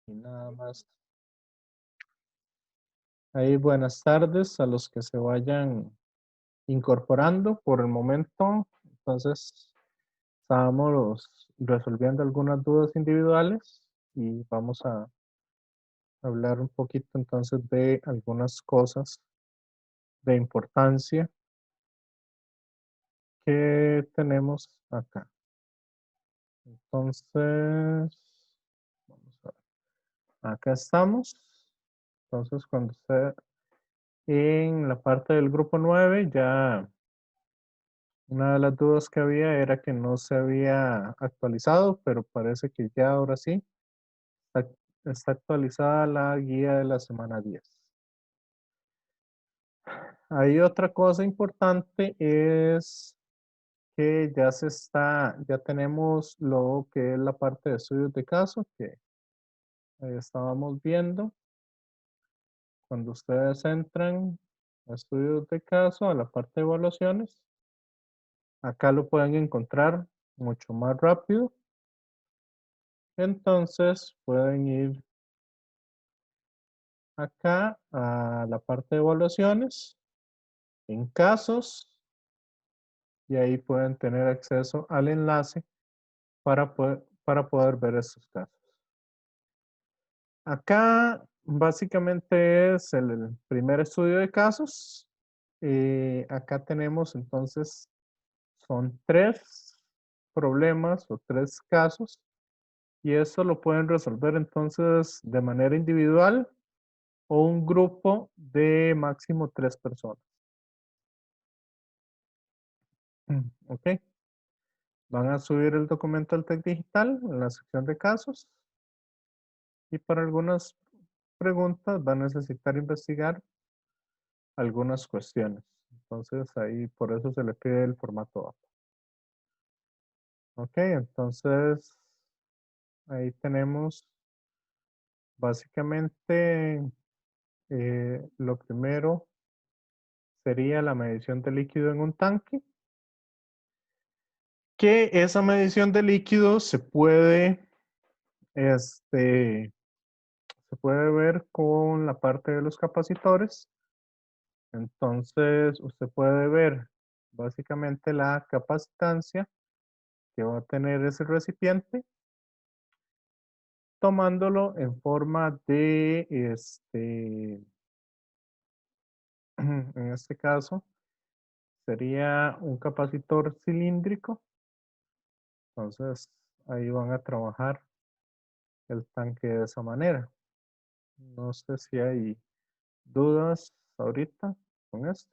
Y nada más. Ahí buenas tardes a los que se vayan incorporando por el momento. Entonces, estábamos resolviendo algunas dudas individuales y vamos a hablar un poquito entonces de algunas cosas de importancia que tenemos acá. Entonces, vamos a ver. Acá estamos. Entonces, cuando esté en la parte del grupo 9 ya una de las dudas que había era que no se había actualizado, pero parece que ya ahora sí está, está actualizada la guía de la semana 10. Hay otra cosa importante es que ya tenemos lo que es la parte de estudios de caso que estábamos viendo. Cuando ustedes entran a estudios de caso, a la parte de evaluaciones, acá lo pueden encontrar mucho más rápido. Entonces pueden ir acá a la parte de evaluaciones, en casos, y ahí pueden tener acceso al enlace para poder ver estos casos. Acá básicamente es el primer estudio de casos. Acá tenemos entonces, son 3 problemas o 3 casos, y eso lo pueden resolver entonces de manera individual o un grupo de máximo 3 personas. Ok. Van a subir el documento al TEC Digital en la sección de casos y para algunas preguntas va a necesitar investigar algunas cuestiones. Entonces ahí por eso se le pide el formato APA. Ok, entonces ahí tenemos básicamente lo primero sería la medición de líquido en un tanque. Que esa medición de líquido este, se puede ver con la parte de los capacitores. Entonces, usted puede ver básicamente la capacitancia que va a tener ese recipiente, tomándolo en forma de, en este caso, sería un capacitor cilíndrico. Entonces, ahí van a trabajar el tanque de esa manera. No sé si hay dudas ahorita con esto.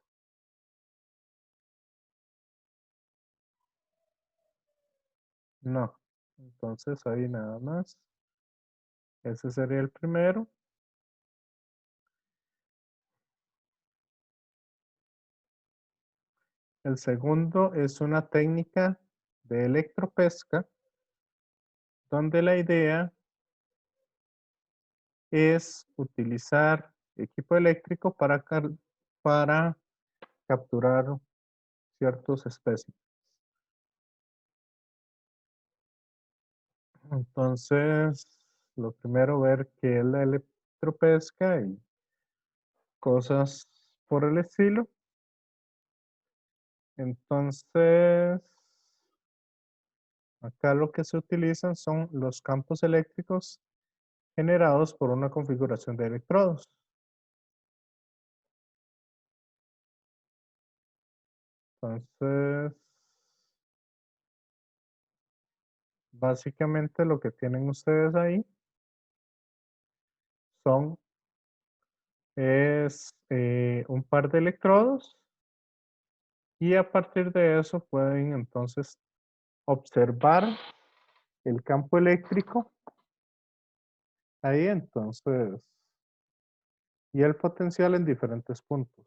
No. Entonces, ahí nada más. Ese sería el primero. El segundo es una técnica de electropesca, donde la idea es utilizar equipo eléctrico para capturar ciertos especies. Entonces, lo primero, ver qué es la electropesca y cosas por el estilo. Entonces, acá lo que se utilizan son los campos eléctricos generados por una configuración de electrodos. Entonces, básicamente lo que tienen ustedes ahí son un par de electrodos y a partir de eso pueden entonces observar el campo eléctrico ahí entonces y el potencial en diferentes puntos.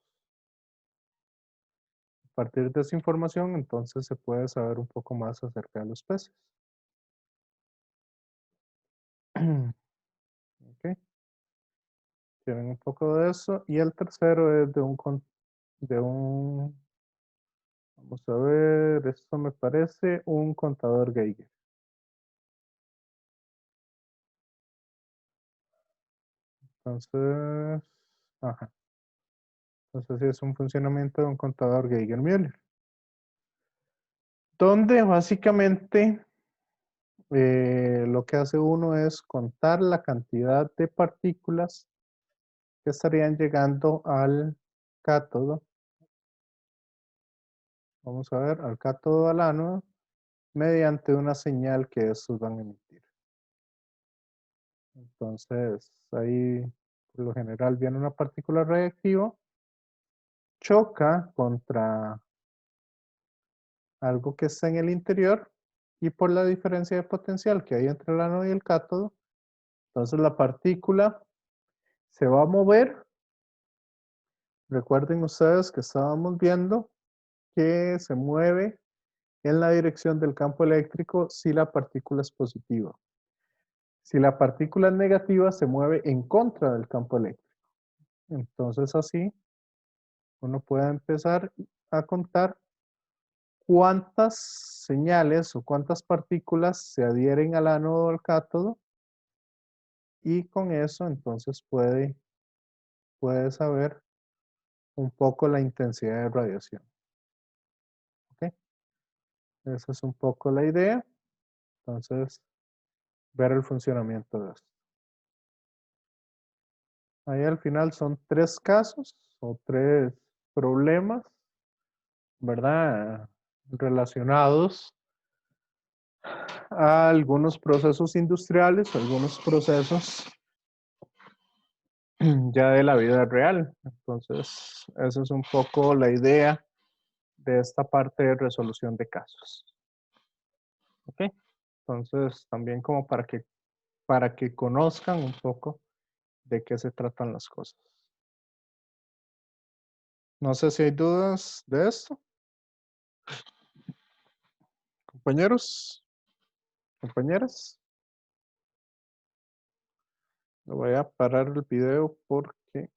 A partir de esa información entonces se puede saber un poco más acerca de los peces. Okay. Tienen un poco de eso y el tercero es vamos a ver, esto me parece un contador Geiger. Entonces, ajá. Entonces sí es un funcionamiento de un contador Geiger-Müller. Donde básicamente lo que hace uno es contar la cantidad de partículas que estarían llegando al cátodo. Vamos a ver, al cátodo al ánodo, mediante una señal que estos van a emitir. Entonces, ahí por lo general viene una partícula radiactiva, choca contra algo que está en el interior y por la diferencia de potencial que hay entre el ánodo y el cátodo, entonces la partícula se va a mover. Recuerden ustedes que estábamos viendo que se mueve en la dirección del campo eléctrico si la partícula es positiva. Si la partícula es negativa, se mueve en contra del campo eléctrico. Entonces así uno puede empezar a contar cuántas señales o cuántas partículas se adhieren al ánodo o al cátodo y con eso entonces puede saber un poco la intensidad de radiación. ¿Ok? Esa es un poco la idea. Entonces, ver el funcionamiento de esto. Ahí al final son 3 casos o 3 problemas, ¿verdad? Relacionados a algunos procesos industriales, algunos procesos ya de la vida real. Entonces, esa es un poco la idea de esta parte de resolución de casos. ¿Ok? Entonces, también como para que conozcan un poco de qué se tratan las cosas. No sé si hay dudas de esto. Compañeros, compañeras. Le voy a parar el video porque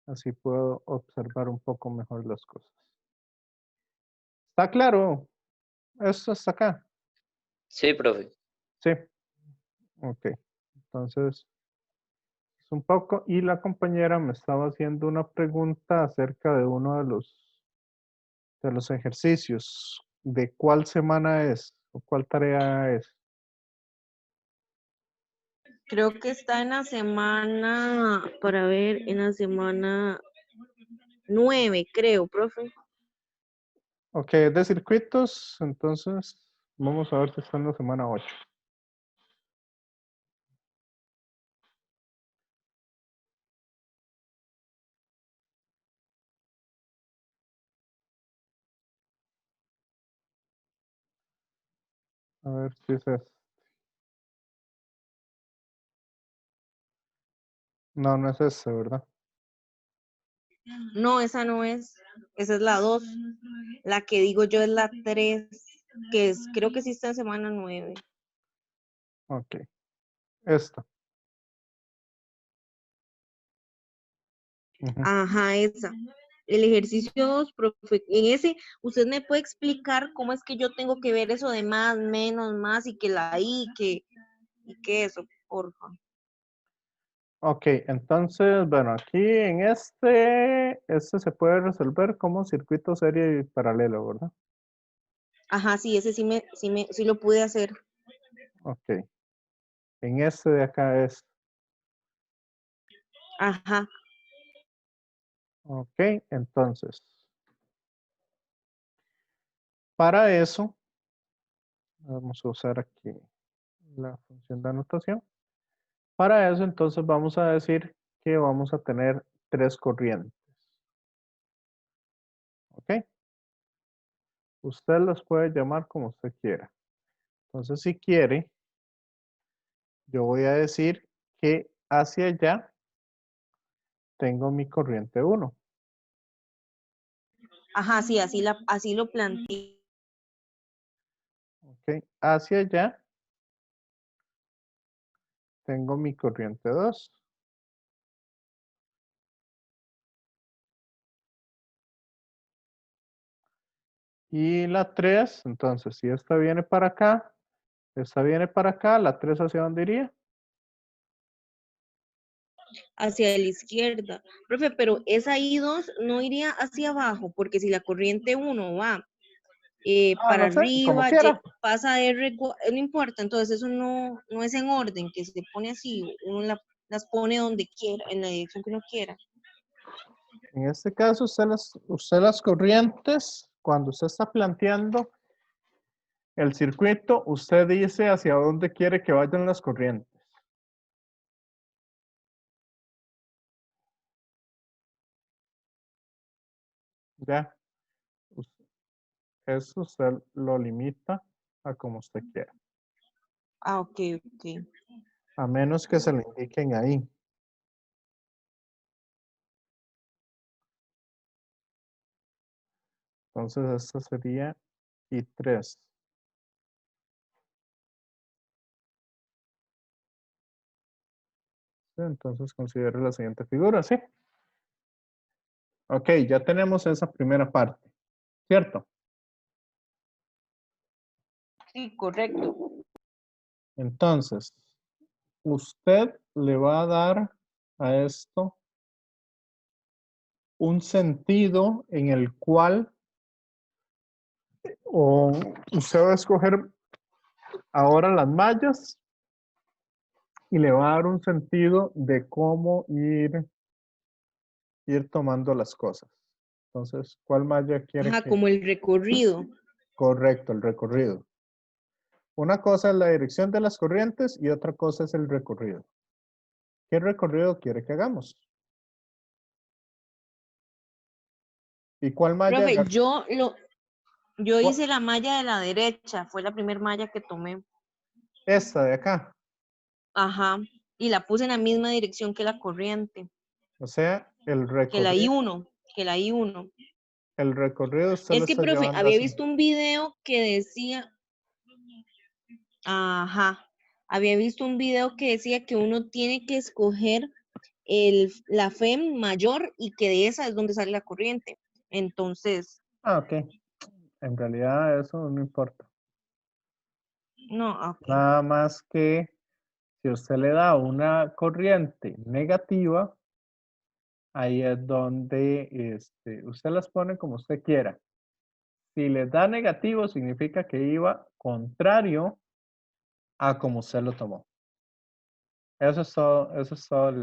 así puedo observar un poco mejor las cosas. ¿Está claro? Esto está acá. Sí, profe. Sí. Ok. Entonces, es un poco. Y la compañera me estaba haciendo una pregunta acerca de uno de los ejercicios. ¿De cuál semana es? ¿O cuál tarea es? Creo que está en la semana, para ver, en la semana 9, creo, profe. Ok, es de circuitos. Entonces, vamos a ver si está en la semana 8. A ver si es este. No, no es ese, ¿verdad? No, esa no es. Esa es la 2. La que digo yo es la 3, que es, creo que sí está en semana 9. Ok. Esta. Ujú. Ajá, esa. El ejercicio 2, profe, en ese, ¿usted me puede explicar cómo es que yo tengo que ver eso de más, menos, más y que la I, y que eso, porfa? Ok, entonces, bueno, aquí en este se puede resolver como circuito serie y paralelo, ¿verdad? Ajá, sí, ese sí lo pude hacer. Ok. En este de acá es. Ajá. Ok, entonces, para eso, vamos a usar aquí la función de anotación. Para eso, entonces, vamos a decir que vamos a tener 3 corrientes. Ok. Usted los puede llamar como usted quiera. Entonces, si quiere, yo voy a decir que hacia allá tengo mi corriente 1. Ajá, sí, así lo planteé. Ok, hacia allá tengo mi corriente 2. Y la 3, entonces, si esta viene para acá, esta viene para acá, la 3 hacia dónde iría? hacia la izquierda. Profe, pero esa I2 no iría hacia abajo, porque si la corriente 1 va para No sé, como arriba, quiera. pasa R, no importa, entonces eso no es en orden, que se pone así, uno las pone donde quiera, en la dirección que uno quiera. En este caso, usted las corrientes, cuando usted está planteando el circuito, usted dice hacia dónde quiere que vayan las corrientes. Ya, eso usted lo limita a como usted quiera. Ah, ok. A menos que se lo indiquen ahí. Entonces, esto sería I3. ¿Sí? Entonces, considere la siguiente figura, ¿sí? Ok, ya tenemos esa primera parte, ¿cierto? Sí, correcto. Entonces, usted le va a dar a esto un sentido en el cual usted va a escoger ahora las mallas y le va a dar un sentido de cómo ir tomando las cosas. Entonces, ¿cuál malla quiere Ajá, que? como el recorrido. Correcto, el recorrido. Una cosa es la dirección de las corrientes y otra cosa es el recorrido. ¿Qué recorrido quiere que hagamos? ¿Y cuál malla? Profe, yo ¿Cuál? hice la malla de la derecha, fue la primera malla que tomé. Esta de acá. Ajá, y la puse en la misma dirección que la corriente, O sea, que la I1, que la I1. el recorrido usted lo Es que, está profe, llevando había así. visto un video que decía, ajá, había visto un video que decía que uno tiene que escoger la FEM mayor y que de esa es donde sale la corriente. Entonces, Ok. En realidad eso no importa. no, ok. Nada más que si usted le da una corriente negativa, ahí es donde usted las pone como usted quiera. Si le da negativo, significa que iba contrario a como usted lo tomó. Eso es todo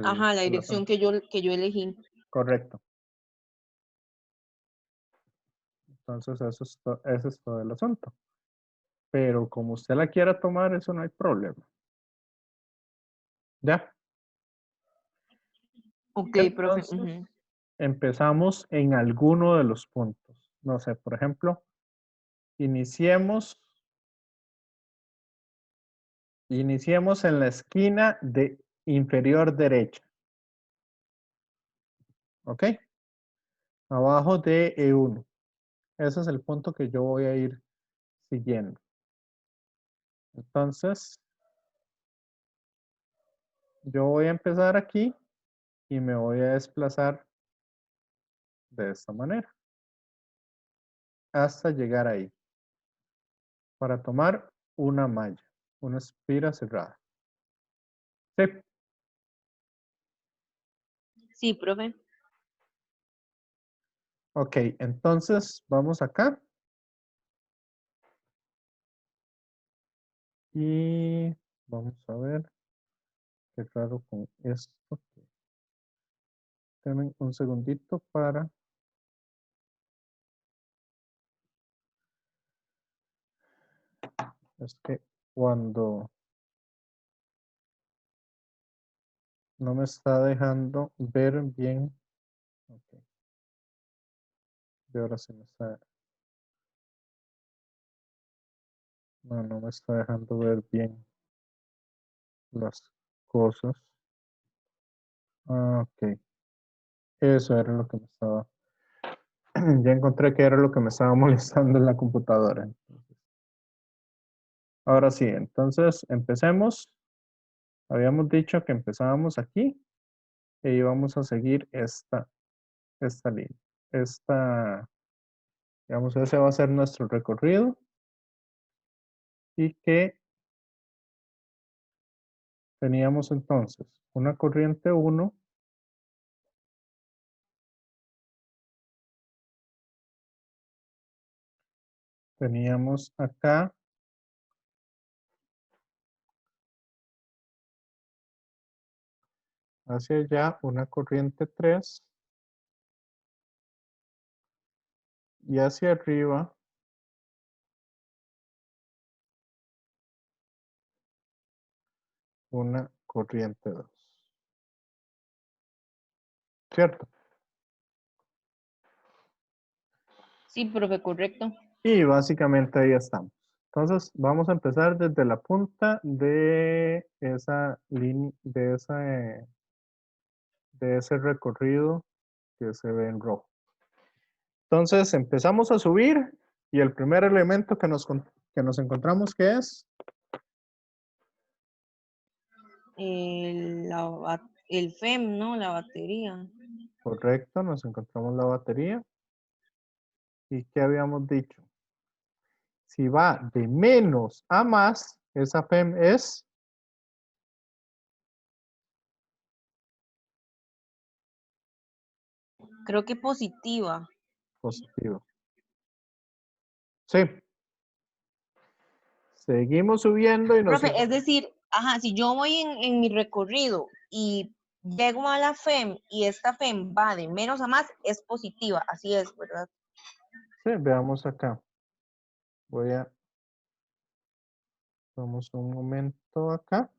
Ajá, la el dirección asunto. que yo elegí. Correcto. Entonces, eso es todo el asunto. Pero como usted la quiera tomar, eso no hay problema. ¿Ya? Ok, profe. Entonces, Ujú. empezamos en alguno de los puntos. No sé, por ejemplo, iniciemos en la esquina de inferior derecha. ¿Ok? Abajo de E1. Ese es el punto que yo voy a ir siguiendo. Entonces, yo voy a empezar aquí y me voy a desplazar de esta manera hasta llegar ahí para tomar una malla, una espira cerrada. Sí. Sí, profe. Ok, entonces vamos acá y vamos a ver qué raro con esto. Denme un segundito para... Es que cuando no me está dejando ver bien... Ok, y ahora sí me está... No me está dejando ver bien las cosas. Ok, eso era lo que me estaba... Ya encontré que era lo que me estaba molestando en la computadora. Ahora sí, entonces empecemos. Habíamos dicho que empezábamos aquí e íbamos a seguir esta línea. Digamos, ese va a ser nuestro recorrido y que teníamos entonces una corriente 1 teníamos acá hacia allá una corriente 3 y hacia arriba una corriente 2. ¿Cierto? Sí, profe, correcto. Y básicamente ahí estamos. Entonces vamos a empezar desde la punta de esa línea, de ese recorrido que se ve en rojo. Entonces empezamos a subir y el primer elemento que nos encontramos, ¿qué es? El FEM, ¿no? La batería. Correcto, nos encontramos la batería. ¿Y qué habíamos dicho? Si va de menos a más, esa FEM es Creo que positiva. positiva. Sí. Seguimos subiendo y nos Profe, es decir, ajá, si yo voy en mi recorrido y llego a la FEM y esta FEM va de menos a más, es positiva, así es, ¿verdad? sí, veamos acá. Vamos un momento acá,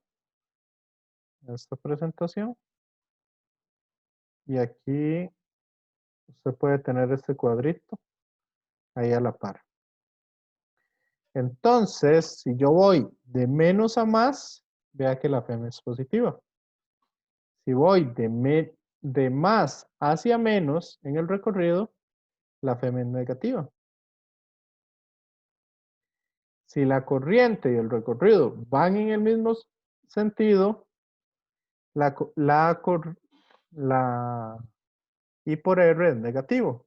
esta presentación. Y aquí usted puede tener este cuadrito ahí a la par. Entonces, si yo voy de menos a más, vea que la FEM es positiva. Si voy de más hacia menos en el recorrido, la FEM es negativa. Si la corriente y el recorrido van en el mismo sentido, la I por R es negativo.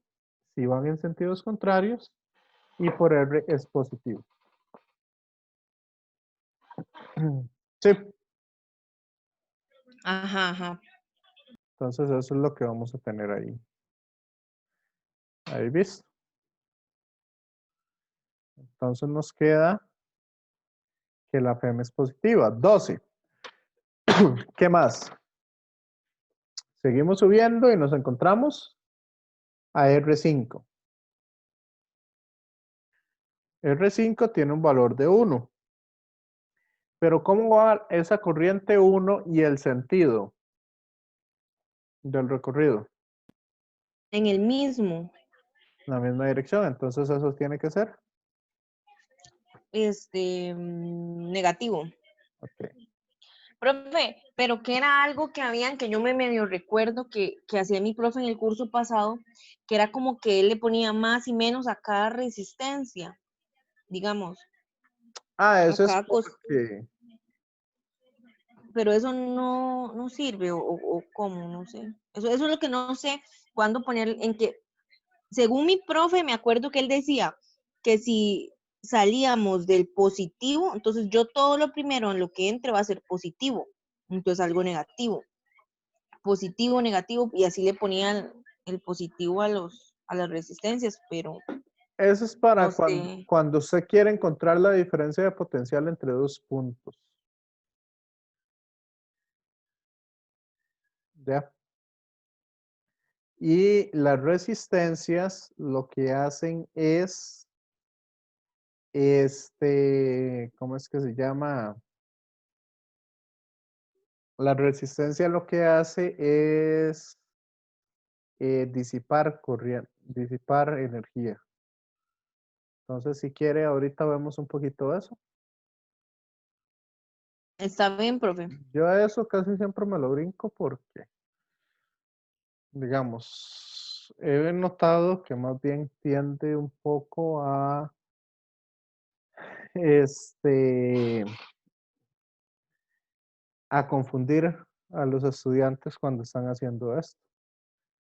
Si van en sentidos contrarios, I por R es positivo. Sí, Ajá, ajá. entonces eso es lo que vamos a tener ahí. Ahí visto. Entonces nos queda que la FEM es positiva. 12. ¿Qué más? Seguimos subiendo y nos encontramos a R5. R5 tiene un valor de 1. Pero ¿cómo va esa corriente 1 y el sentido del recorrido? En el mismo, La misma dirección, entonces eso tiene que ser. negativo. Ok. Profe, pero que era algo que habían, que yo me medio recuerdo que hacía mi profe en el curso pasado, que era como que él le ponía más y menos a cada resistencia, digamos, Ah, a eso es cada cosa. porque. Pero eso no sirve o cómo, no sé. Eso es lo que no sé cuándo poner en que, según mi profe, me acuerdo que él decía que si salíamos del positivo, entonces yo todo lo primero en lo que entre va a ser positivo, entonces algo negativo, positivo, negativo, y así le ponían el positivo a las resistencias, pero Eso es no para sé. cuando usted quiere encontrar la diferencia de potencial entre dos puntos. ¿Ya? Y las resistencias lo que hacen es, ¿cómo es que se llama? La resistencia lo que hace es disipar corriente, disipar energía. Entonces, si quiere, ahorita vemos un poquito de eso. Está bien, profe. Yo a eso casi siempre me lo brinco porque, digamos, he notado que más bien tiende un poco a, este, a confundir a los estudiantes cuando están haciendo esto.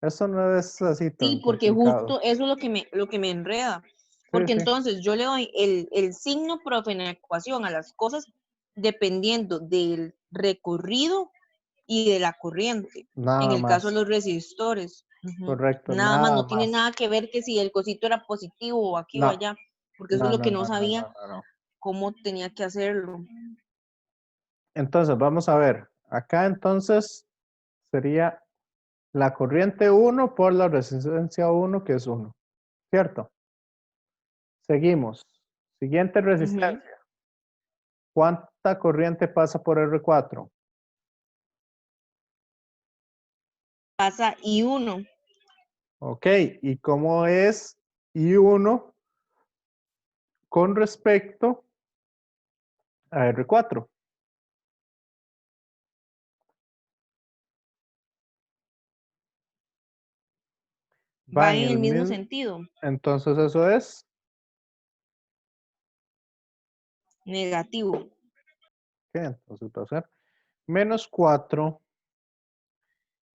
Eso no es así tan Sí, porque complicado. justo eso es lo que me enreda. Sí, Porque sí, entonces yo le doy el signo, profe, en la ecuación a las cosas dependiendo del recorrido y de la corriente. En nada el caso de más. los resistores. Ujú. Correcto, Nada más, nada no tiene más. nada que ver que si el cosito era positivo o aquí o No, allá. porque eso es No, lo no, que no no, no, sabía no, no, no. cómo tenía que hacerlo. Entonces, vamos a ver. Acá entonces sería la corriente 1 por la resistencia 1, que es 1. ¿Cierto? Seguimos. Siguiente Ujú. resistencia. ¿Cuánta corriente pasa por R4? Pasa I1. Ok, ¿y cómo es I1 con respecto a R4? Va Va en en el el mismo mismo, sentido, entonces eso es, negativo. ¿qué? Entonces va a ser menos 4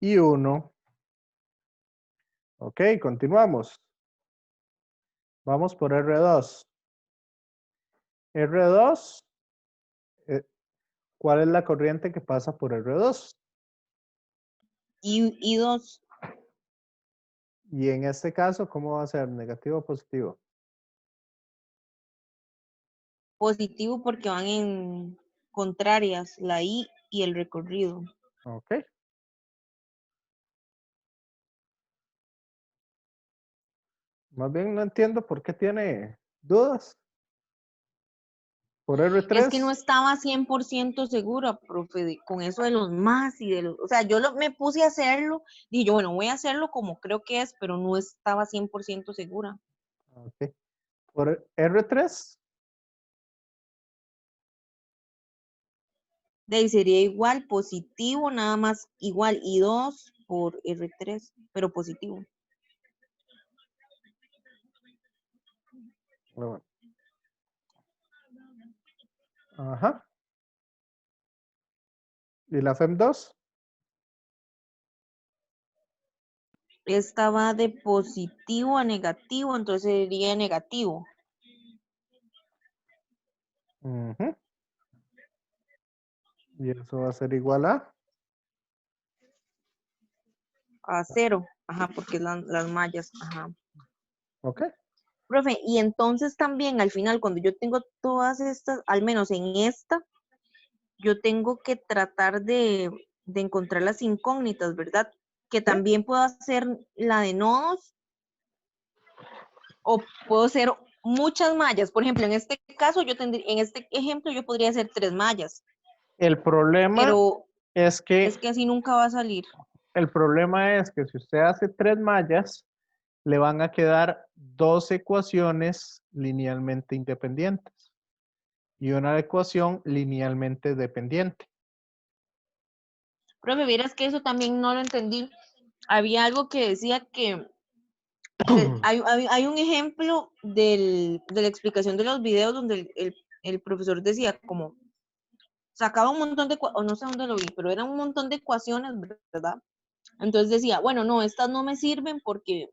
y 1. Ok, continuamos. Vamos por R2. R2, eh, ¿cuál es la corriente que pasa por R2? I2, Y en este caso, ¿cómo va a ser? ¿Negativo o positivo? positivo porque van en contrarias, la I y el recorrido. Ok. Más bien no entiendo por qué tiene dudas. Por Es que no R3, estaba 100% segura, profe, con eso de los más y de los, o sea, me puse a hacerlo, dije yo, bueno, voy a hacerlo como creo que es, pero no estaba 100% segura. ok. Por R3, De ahí sería igual, positivo, nada más igual, I2 por R3, pero positivo. bueno, ajá. ¿Y la FEM2? Esta va de positivo a negativo, entonces sería negativo, Ujú. Y eso va a ser igual a, a cero, ajá, porque las mallas, ajá. ok. Profe, y entonces también al final, cuando yo tengo todas estas, al menos en esta, yo tengo que tratar de encontrar las incógnitas, ¿verdad? Que Sí. también puedo hacer la de nodos o puedo hacer muchas mallas. Por ejemplo, en este caso, en este ejemplo, yo podría hacer 3 mallas, El problema pero es es que, que así nunca va a salir. el problema es que si usted hace 3 mallas, le van a quedar 2 ecuaciones linealmente independientes y una ecuación linealmente dependiente. Pero me vieras que eso también no lo entendí. Había algo que decía que hay un ejemplo de la explicación de los videos donde el profesor decía como sacaba un montón de, o no sé dónde lo vi, pero eran un montón de ecuaciones, ¿verdad? Entonces decía, bueno, no, estas no me sirven porque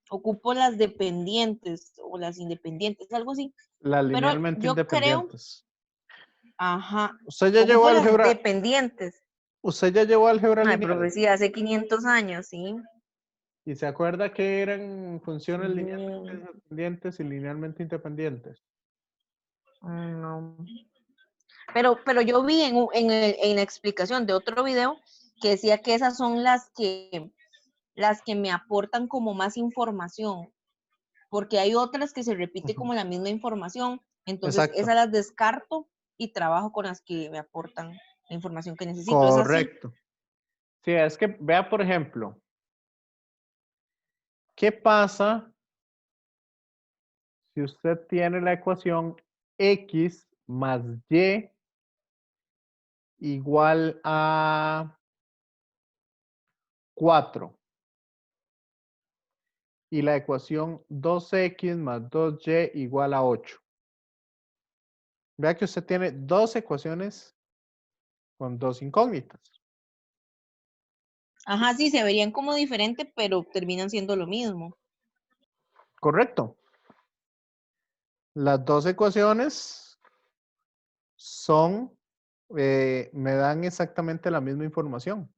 ocupo las dependientes o las independientes, algo así. Las Pero linealmente yo creo, independientes. ajá, Usted ya llevó ocupo las álgebra, dependientes. usted ya llevó álgebra Ay, lineal profecía, hace 500 años, sí. y se acuerda que eran funciones linealmente No, dependientes y linealmente independientes. no. Pero yo vi en la explicación de otro video que decía que esas son las que me aportan como más información, porque hay otras que se repite Ujú. como la misma información, entonces esas Exacto, las descarto y trabajo con las que me aportan la información que necesito. Es así. correcto. Sí, es que vea, por ejemplo, ¿qué pasa si usted tiene la ecuación x más y igual a 4 y la ecuación 2x más 2y igual a 8? Vea que usted tiene 2 ecuaciones con 2 incógnitas. Ajá, sí, se verían como diferente, pero terminan siendo lo mismo. Correcto. Las 2 ecuaciones son, me dan exactamente la misma información.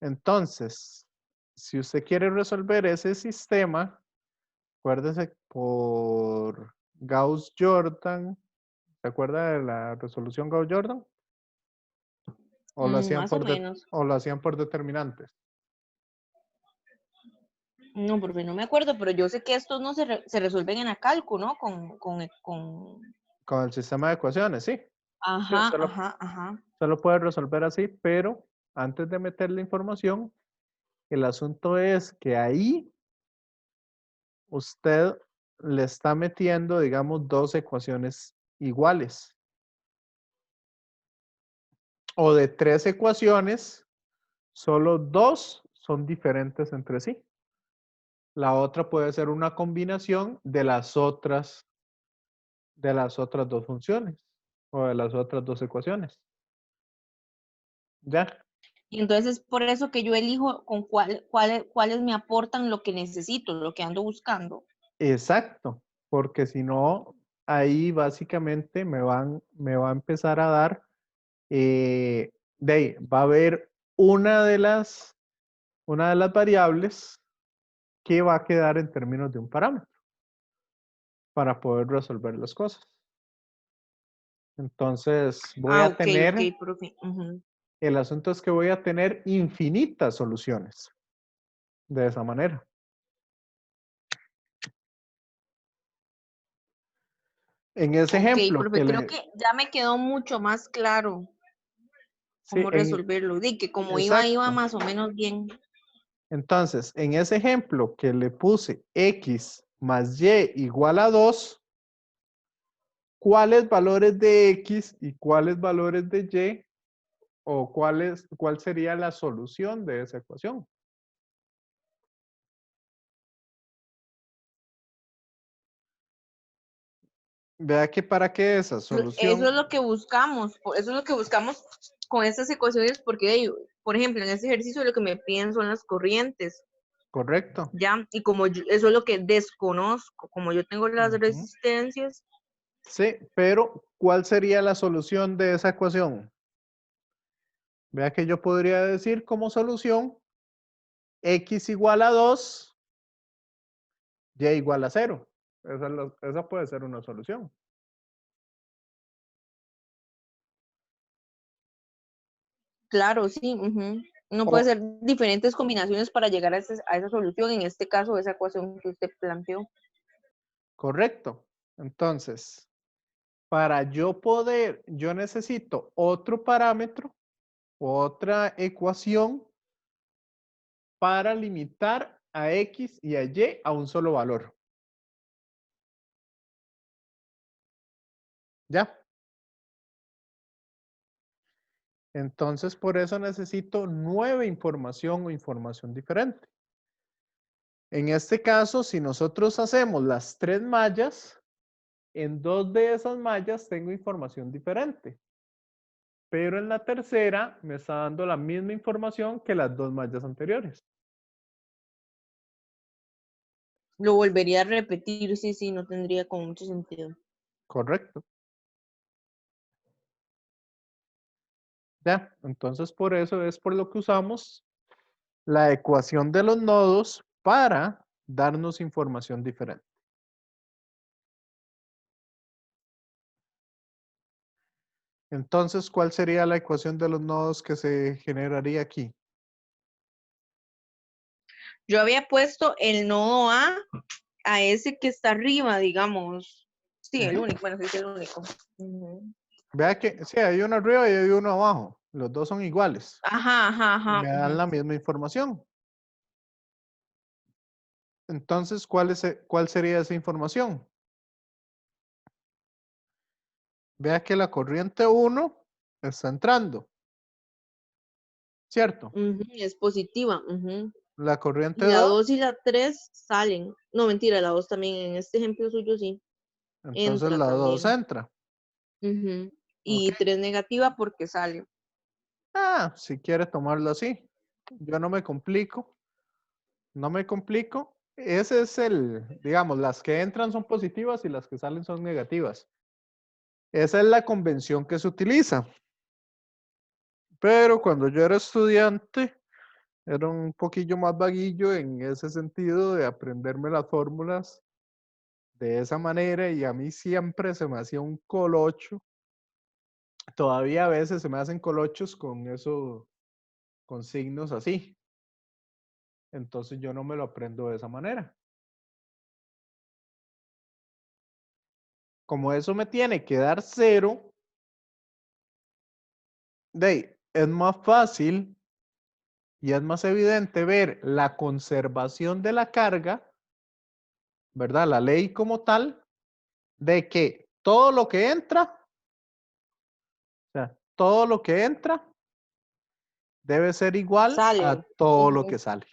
Entonces, si usted quiere resolver ese sistema, Acuérdese por Gauss-Jordan. ¿Se acuerda de la resolución Gauss-Jordan? ¿O lo hacían Más o menos. o lo hacían por determinantes? No, porque no me acuerdo, pero yo sé que estos no se resuelven en la cálculo, ¿no? Con el sistema de ecuaciones, sí. Sí, Ajá, ajá, ajá. solo puede resolver así, pero antes de meter la información, el asunto es que ahí usted le está metiendo, digamos, dos ecuaciones iguales. O de tres ecuaciones, solo dos son diferentes entre sí. La otra puede ser una combinación de las otras dos funciones o de las otras dos ecuaciones. ¿Ya? Y entonces es por eso que yo elijo con cuáles me aportan lo que necesito, lo que ando buscando. Exacto, porque si no, ahí básicamente me va a empezar a dar, de ahí, va a haber una de las variables que va a quedar en términos de un parámetro para poder resolver las cosas. Entonces, voy Ah, a ok, ok, tener, profe. Ujú. el asunto es que voy a tener infinitas soluciones de esa manera. En ese Ok, ejemplo profe, que creo le, que ya me quedó mucho más claro sí, cómo resolverlo. Di que como iba exacto. más o menos bien. Entonces, en ese ejemplo que le puse x más y igual a 2, ¿cuáles valores de x y cuáles valores de y o cuál sería la solución de esa ecuación? Vea que para que esa Eso es solución, lo que buscamos, eso es lo que buscamos con estas ecuaciones, porque, por ejemplo, en este ejercicio lo que me piden son las corrientes, correcto. ¿ya? Y como eso es lo que desconozco, como yo tengo las Ujú. resistencias, Sí, pero ¿cuál sería la solución de esa ecuación? Vea que yo podría decir como solución x igual a 2, y igual a 0. Esa puede ser una solución. claro, sí, ujú. No puede O, ser diferentes combinaciones para llegar a esa solución, en este caso, esa ecuación que usted planteó. correcto. Entonces, para yo necesito otro parámetro, otra ecuación para limitar a x y a y a un solo valor. ¿Ya? Entonces, por eso necesito nueva información o información diferente. En este caso, si nosotros hacemos las tres mallas, en dos de esas mallas tengo información diferente. Pero en la tercera me está dando la misma información que las dos mallas anteriores. Lo volvería a repetir, sí, sí, no tendría como mucho sentido. Correcto. Ya, entonces por eso es por lo que usamos la ecuación de los nodos para darnos información diferente. Entonces, ¿cuál sería la ecuación de los nodos que se generaría aquí? Yo había puesto el nodo a ese que está arriba, digamos. Sí, el Ujú. único, bueno, sí es el único. Ujú. Vea que sí, hay uno arriba y hay uno abajo. Los dos son iguales. Ajá, ajá, Y ajá. me dan Ujú. la misma información. Entonces, ¿cuál sería esa información? Vea que la corriente 1 está entrando, ¿cierto? Ujú, es positiva. Ujú. La corriente Y la 2, 2 y la 3 salen. No, mentira, la 2 también, en este ejemplo suyo sí, entonces entra la 2 también. entra. Ujú. Ok. Y 3 negativa porque sale. Ah, si quiere tomarlo así. Yo no me complico. No me complico. Ese es digamos, las que entran son positivas y las que salen son negativas. Esa es la convención que se utiliza. Pero cuando yo era estudiante, era un poquillo más vaguillo en ese sentido de aprenderme las fórmulas de esa manera y a mí siempre se me hacía un colocho. Todavía a veces se me hacen colochos con eso, con signos así. Entonces yo no me lo aprendo de esa manera. Como eso me tiene que dar 0, es más fácil y es más evidente ver la conservación de la carga, ¿verdad? La ley como tal, de que todo lo que entra, o sea, todo lo que entra debe ser igual a Sale. todo lo Ujú. que sale.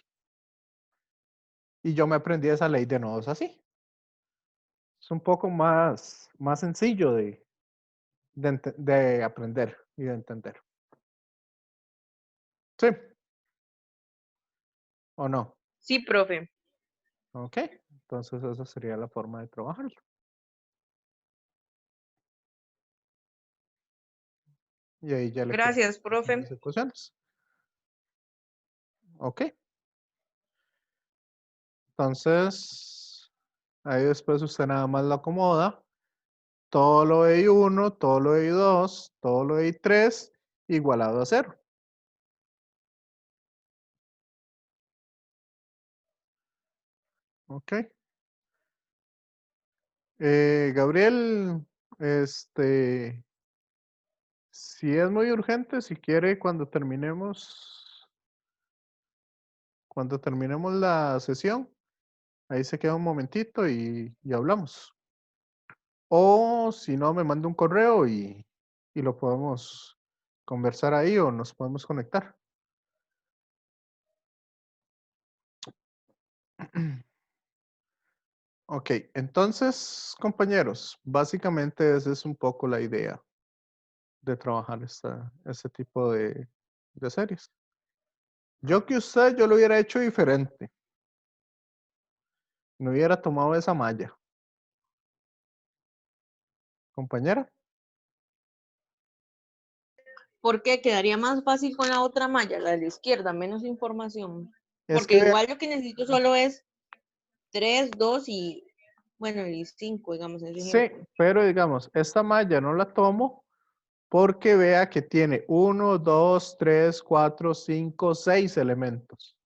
Y yo me aprendí esa ley de nodos así. Es un poco más sencillo de aprender y de entender. ¿Sí o no? Sí, profe. Ok, entonces esa sería la forma de trabajarlo. Y ahí ya le quedan Gracias, profe. las ecuaciones. Ok, entonces ahí después usted nada más lo acomoda. Todo lo de I1, todo lo de I2, todo lo de I3 igualado a 0. Ok. Gabriel, si es muy urgente, si quiere, cuando terminemos la sesión, ahí se queda un momentito y hablamos. O si no, me manda un correo y lo podemos conversar ahí o nos podemos conectar. Ok, entonces, compañeros, básicamente esa es un poco la idea de trabajar este tipo de series. Yo lo hubiera hecho diferente. No hubiera tomado esa malla. Compañera, ¿Por qué? Quedaría más fácil con la otra malla, la de la izquierda, menos información. es Porque que igual lo que necesito solo es 3, 2 y, bueno, y 5, digamos, en ese sí, ejemplo. pero digamos, esta malla no la tomo porque vea que tiene 1, 2, 3, 4, 5, 6 elementos.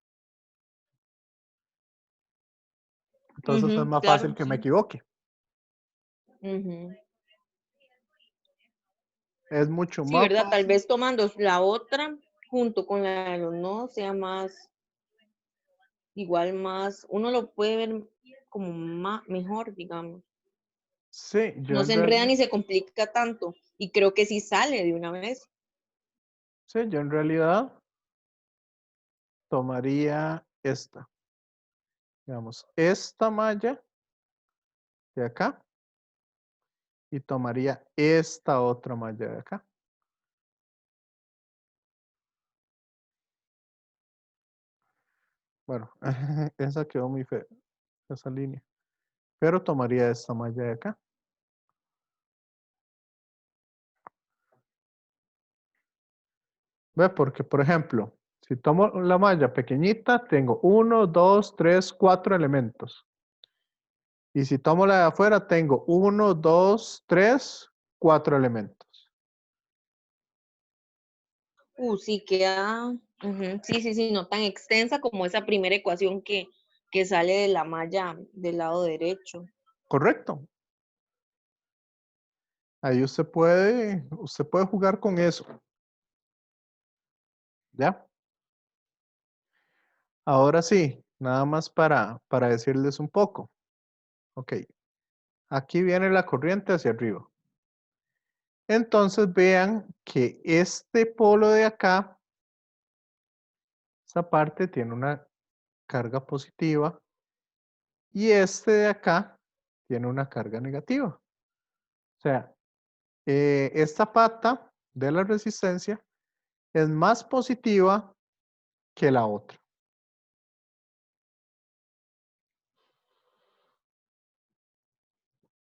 Entonces es Ujú, más fácil claro, que me sí. equivoque. Ujú. Es mucho Sí, más ¿verdad? Tal fácil. vez tomando la otra junto con la de los nodos sea más, igual más, uno lo puede ver como más, mejor, digamos. Sí, No se enreda ni se complica tanto. Y creo que sí sale de una vez. yo en realidad tomaría esta. Digamos, esta malla de acá y tomaría esta otra malla de acá. Bueno, esa quedó muy fea, esa línea. Pero tomaría esta malla de acá. ¿Ve? Porque, por ejemplo, si tomo la malla pequeñita, tengo 1, 2, 3, 4 elementos. Y si tomo la de afuera, tengo 1, 2, 3, 4 elementos. Sí, queda, ujú, sí, sí, sí, no tan extensa como esa primera ecuación que sale de la malla del lado derecho. Correcto. Ahí usted puede jugar con eso. ¿Ya? Ahora sí, nada más para decirles un poco. Ok, aquí viene la corriente hacia arriba. Entonces vean que este polo de acá, esta parte tiene una carga positiva y este de acá tiene una carga negativa. O sea, esta pata de la resistencia es más positiva que la otra.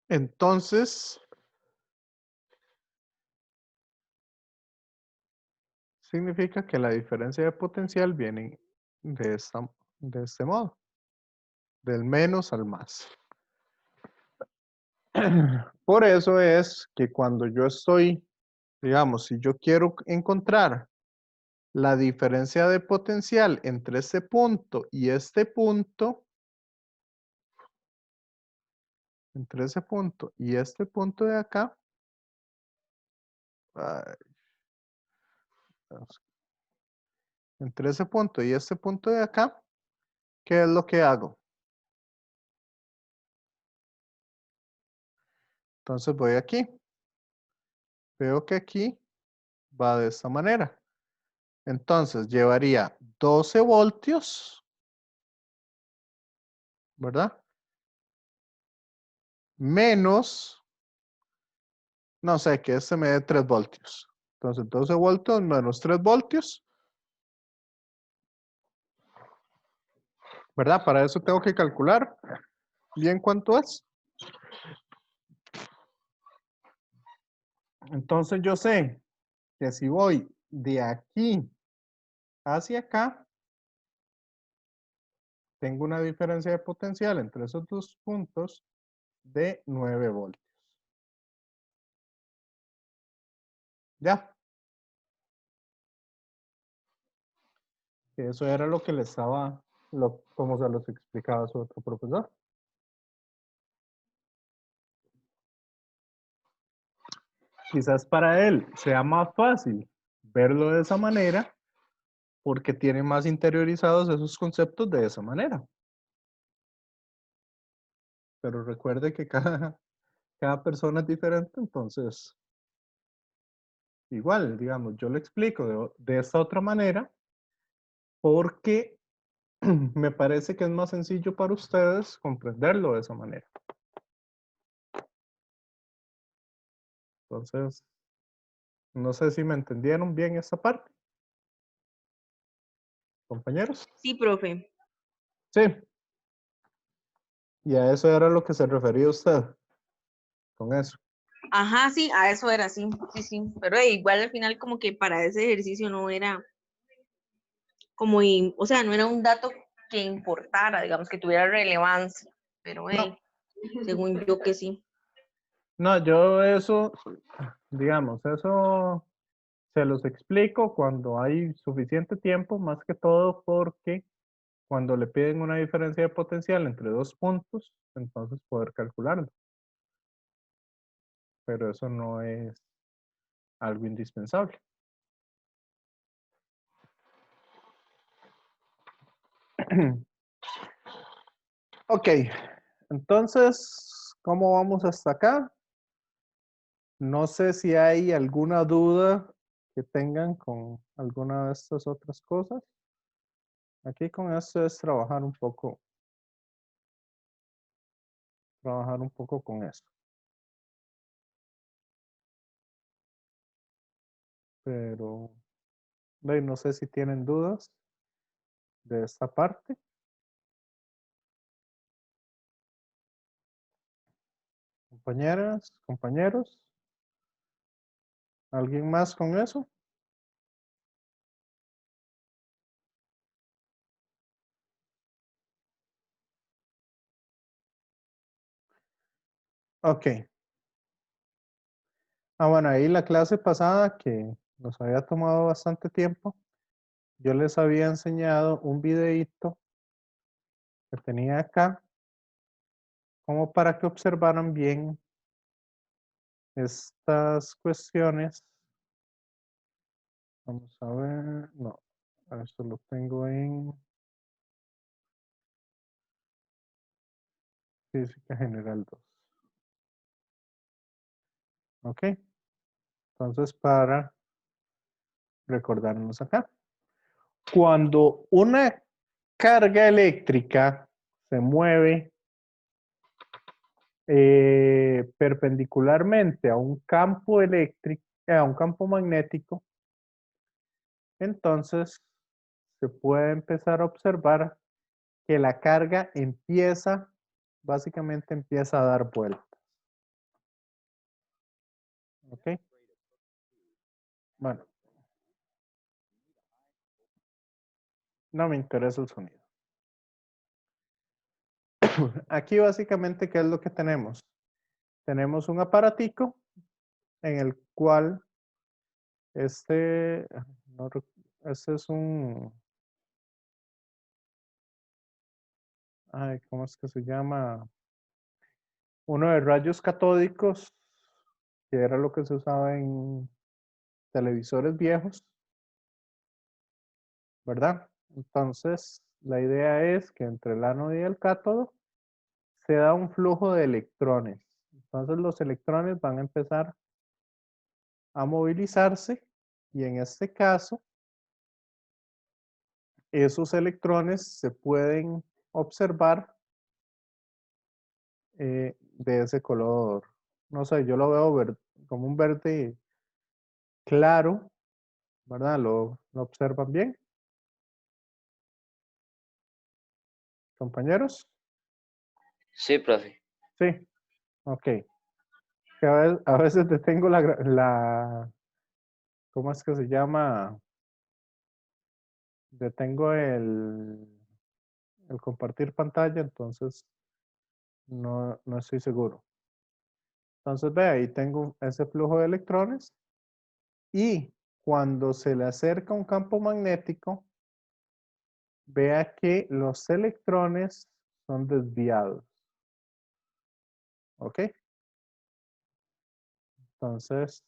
Entonces, significa que la diferencia de potencial viene de este modo, del menos al más. Por eso es que cuando yo estoy, digamos, si yo quiero encontrar la diferencia de potencial entre este punto y este punto, entre ese punto y este punto de acá, ay, entre ese punto y este punto de acá, ¿qué es lo que hago? Entonces voy aquí, veo que aquí va de esta manera. Entonces llevaría 12 voltios, ¿verdad? Menos, no sé, que este me dé 3 voltios. Entonces 12 voltios menos 3 voltios, ¿verdad? Para eso tengo que calcular bien cuánto es. Entonces yo sé que si voy de aquí hacia acá, tengo una diferencia de potencial entre esos dos puntos de 9 voltios. Ya, eso era lo que le estaba, como se los explicaba su otro profesor. Quizás para él sea más fácil verlo de esa manera porque tiene más interiorizados esos conceptos de esa manera. Pero recuerde que cada persona es diferente, entonces igual, digamos, yo le explico de esta otra manera porque me parece que es más sencillo para ustedes comprenderlo de esa manera. Entonces, no sé si me entendieron bien esta parte, compañeros. Sí, profe. Sí, y a eso era lo que se refería usted con eso. Ajá, sí, a eso era, sí, sí, sí. Pero igual al final como que para ese ejercicio no era como, o sea, no era un dato que importara, digamos, que tuviera relevancia. Pero No, según yo que sí. no, yo eso, digamos, eso se los explico cuando hay suficiente tiempo, más que todo porque cuando le piden una diferencia de potencial entre dos puntos, entonces poder calcularlo. Pero eso no es algo indispensable. Ok, entonces, ¿cómo vamos hasta acá? No sé si hay alguna duda que tengan con alguna de estas otras cosas. Aquí con esto es trabajar un poco con esto. Pero no sé si tienen dudas de esta parte. Compañeras, compañeros, ¿alguien más con eso? Ok. Bueno, ahí la clase pasada que nos había tomado bastante tiempo, yo les había enseñado un videíto que tenía acá, como para que observaran bien estas cuestiones. Vamos a ver, no, esto lo tengo en Física General 2. Ok, entonces para recordarnos acá. Cuando una carga eléctrica se mueve perpendicularmente a un campo eléctrico, a un campo magnético, entonces se puede empezar a observar que la carga básicamente empieza a dar vueltas. ¿Ok? Bueno, no me interesa el sonido. Aquí básicamente, ¿qué es lo que tenemos? tenemos un aparatico en el cual no este es un, ay, ¿cómo es que se llama? Uno de rayos catódicos, que era lo que se usaba en televisores viejos, ¿verdad? Entonces, la idea es que entre el ánodo y el cátodo se da un flujo de electrones. Entonces, los electrones van a empezar a movilizarse y en este caso, esos electrones se pueden observar de ese color. No sé, yo lo veo como un verde claro, ¿verdad? ¿Lo observan bien, compañeros? Sí, profe. Sí, ok. Que a veces detengo ¿cómo es que se llama? Detengo el compartir pantalla, entonces no estoy seguro. Entonces, ve, ahí tengo ese flujo de electrones y cuando se le acerca un campo magnético, vea que los electrones son desviados. ¿Ok? Entonces,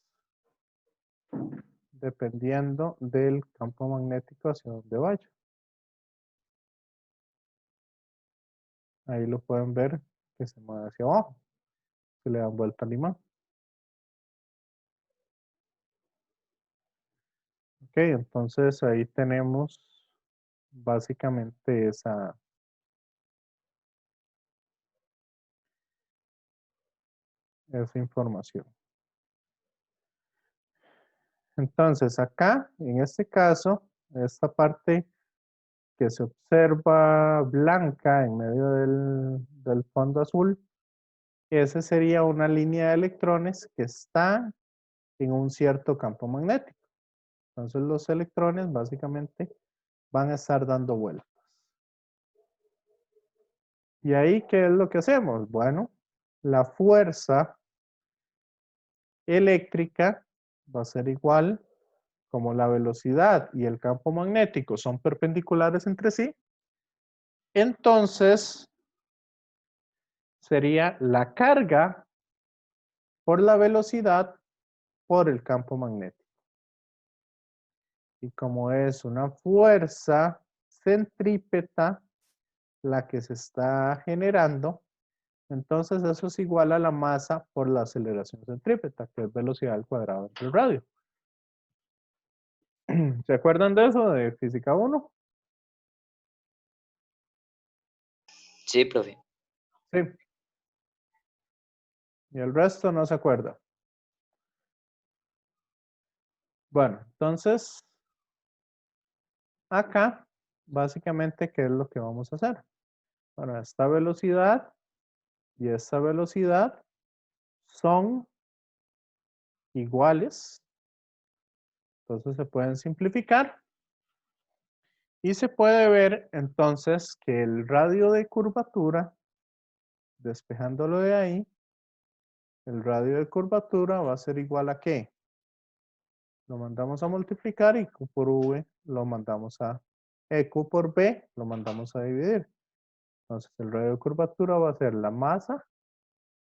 dependiendo del campo magnético hacia donde vaya. Ahí lo pueden ver que se mueve hacia abajo. Se le dan vuelta al imán. Ok, entonces ahí tenemos básicamente esa información. Entonces acá, en este caso, esta parte que se observa blanca en medio del fondo azul, esa sería una línea de electrones que está en un cierto campo magnético. Entonces los electrones básicamente van a estar dando vueltas. ¿Y ahí qué es lo que hacemos? Bueno, la fuerza eléctrica va a ser igual, como la velocidad y el campo magnético son perpendiculares entre sí, entonces sería la carga por la velocidad por el campo magnético. Y como es una fuerza centrípeta la que se está generando, entonces eso es igual a la masa por la aceleración centrípeta, que es velocidad al cuadrado entre el radio. ¿Se acuerdan de eso de física 1? Sí, profe. Sí. Y el resto no se acuerda. Bueno, entonces, acá, básicamente, ¿qué es lo que vamos a hacer? Bueno, esta velocidad y esta velocidad son iguales. Entonces se pueden simplificar. Y se puede ver entonces que el radio de curvatura, despejándolo de ahí, el radio de curvatura va a ser igual a ¿qué? Lo mandamos a multiplicar y Q por V lo mandamos Q por B lo mandamos a dividir. Entonces el radio de curvatura va a ser la masa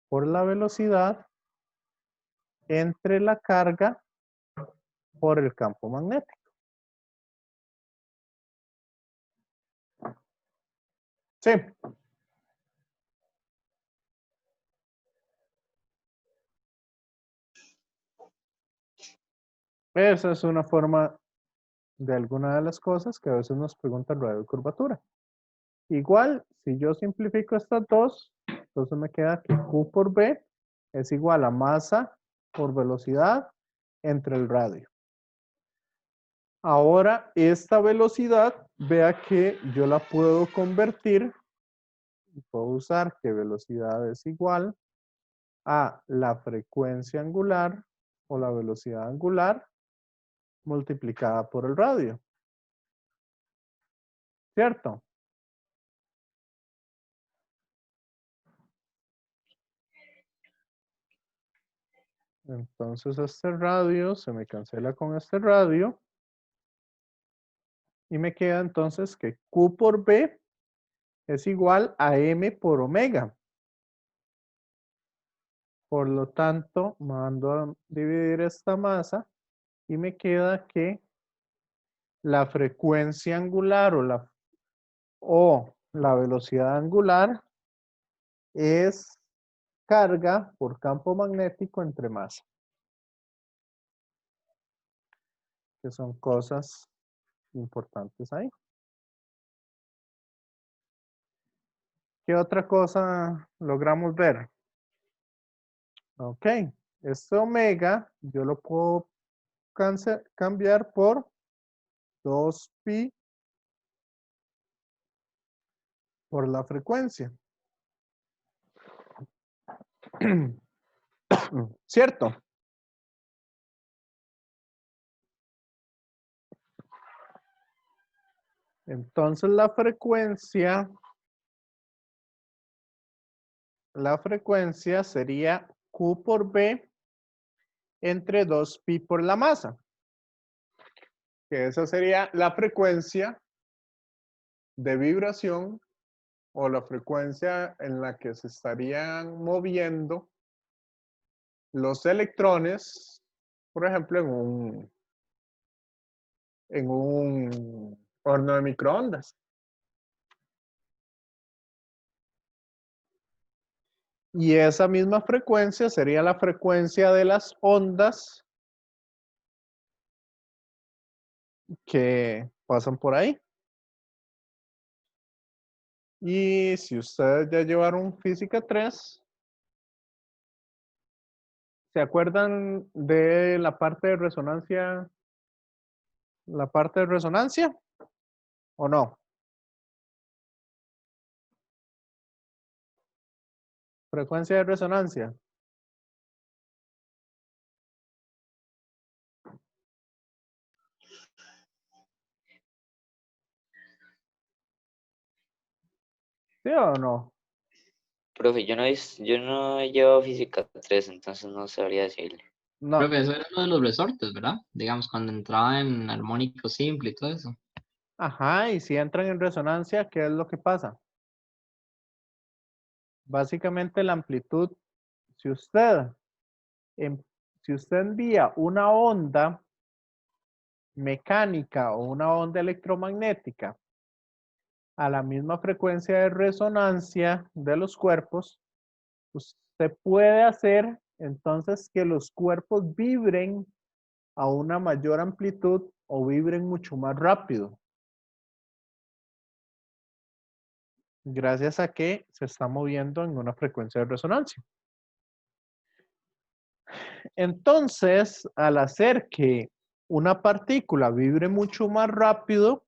por la velocidad entre la carga por el campo magnético. Sí. Esa es una forma de alguna de las cosas que a veces nos pregunta el radio de curvatura. Igual, si yo simplifico estas dos, entonces me queda que Q por B es igual a masa por velocidad entre el radio. Ahora, esta velocidad, vea que yo la puedo convertir y puedo usar que velocidad es igual a la frecuencia angular o la velocidad angular multiplicada por el radio. ¿Cierto? Entonces este radio se me cancela con este radio. Y me queda entonces que Q por B es igual a M por omega. Por lo tanto, mando a dividir esta masa y me queda que la frecuencia angular o la velocidad angular es carga por campo magnético entre masa. Que son cosas importantes ahí. ¿Qué otra cosa logramos ver? Ok, este omega yo lo puedo cambiar por 2pi por la frecuencia. ¿Cierto? Entonces la frecuencia sería Q por B entre 2pi por la masa. Que esa sería la frecuencia de vibración o la frecuencia en la que se estarían moviendo los electrones, por ejemplo, en un horno de microondas. Y esa misma frecuencia sería la frecuencia de las ondas que pasan por ahí. Y si ustedes ya llevaron física 3, ¿se acuerdan de la parte de resonancia? ¿La parte de resonancia? ¿O no? Frecuencia de resonancia. ¿Sí o no? Profe, yo no he llevado física 3, entonces no sabría decirle. No. Profe, eso era uno de los resortes, ¿verdad? Digamos, cuando entraba en armónico simple y todo eso. Ajá, y si entran en resonancia, ¿qué es lo que pasa? Básicamente la amplitud, si usted, si usted envía una onda mecánica o una onda electromagnética a la misma frecuencia de resonancia de los cuerpos, usted puede hacer entonces que los cuerpos vibren a una mayor amplitud o vibren mucho más rápido. Gracias a que se está moviendo en una frecuencia de resonancia. Entonces, al hacer que una partícula vibre mucho más rápido,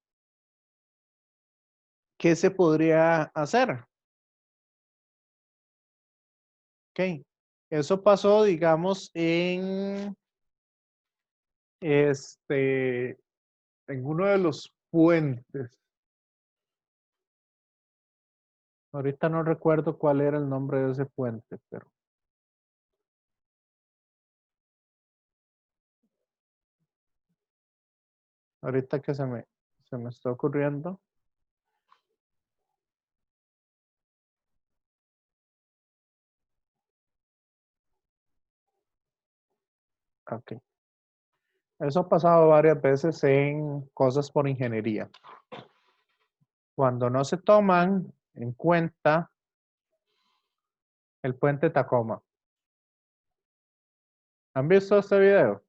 ¿qué se podría hacer? Ok, eso pasó, digamos, en uno de los puentes. Ahorita no recuerdo cuál era el nombre de ese puente, pero ahorita que se me está ocurriendo. Ok. Eso ha pasado varias veces en cosas por ingeniería. Cuando no se toman en cuenta el puente Tacoma. ¿Han visto este video?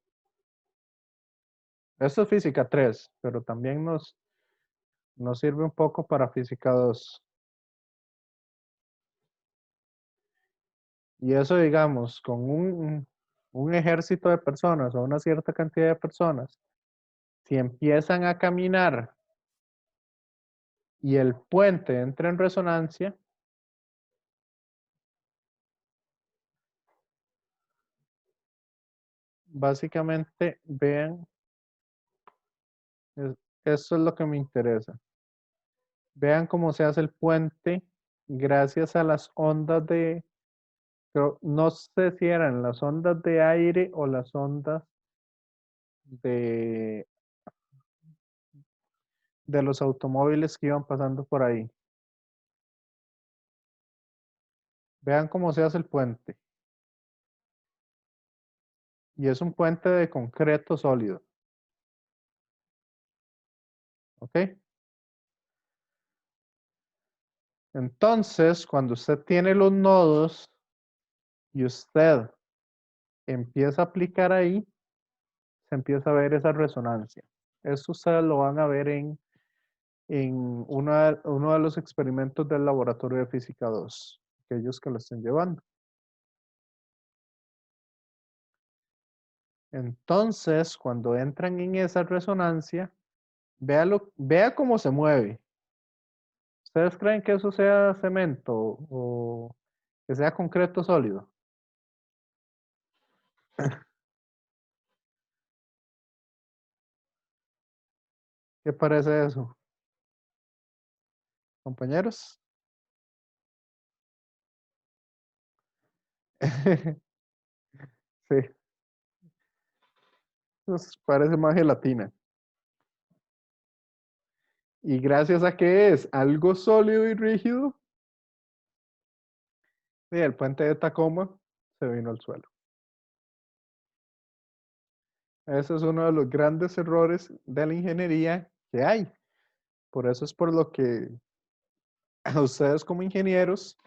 Esto es física 3, pero también nos sirve un poco para física 2. Y eso, digamos, con un ejército de personas o una cierta cantidad de personas, si empiezan a caminar y el puente entra en resonancia, básicamente, vean, esto es lo que me interesa. Vean cómo se hace el puente gracias a las ondas de Pero no sé si eran las ondas de aire o las ondas de, de los automóviles que iban pasando por ahí. Vean cómo se hace el puente. Y es un puente de concreto sólido. ¿Ok? Entonces, cuando usted tiene los nodos y usted empieza a aplicar ahí, se empieza a ver esa resonancia. Eso ustedes lo van a ver en uno de los experimentos del laboratorio de física 2, aquellos que lo estén llevando. Entonces, cuando entran en esa resonancia, vea cómo se mueve. ¿Ustedes creen que eso sea cemento o que sea concreto sólido? ¿Qué parece eso, compañeros? Sí, pues parece más gelatina. Y gracias a que es algo sólido y rígido, sí, el puente de Tacoma se vino al suelo. Ese es uno de los grandes errores de la ingeniería que hay. Por eso es por lo que a ustedes como ingenieros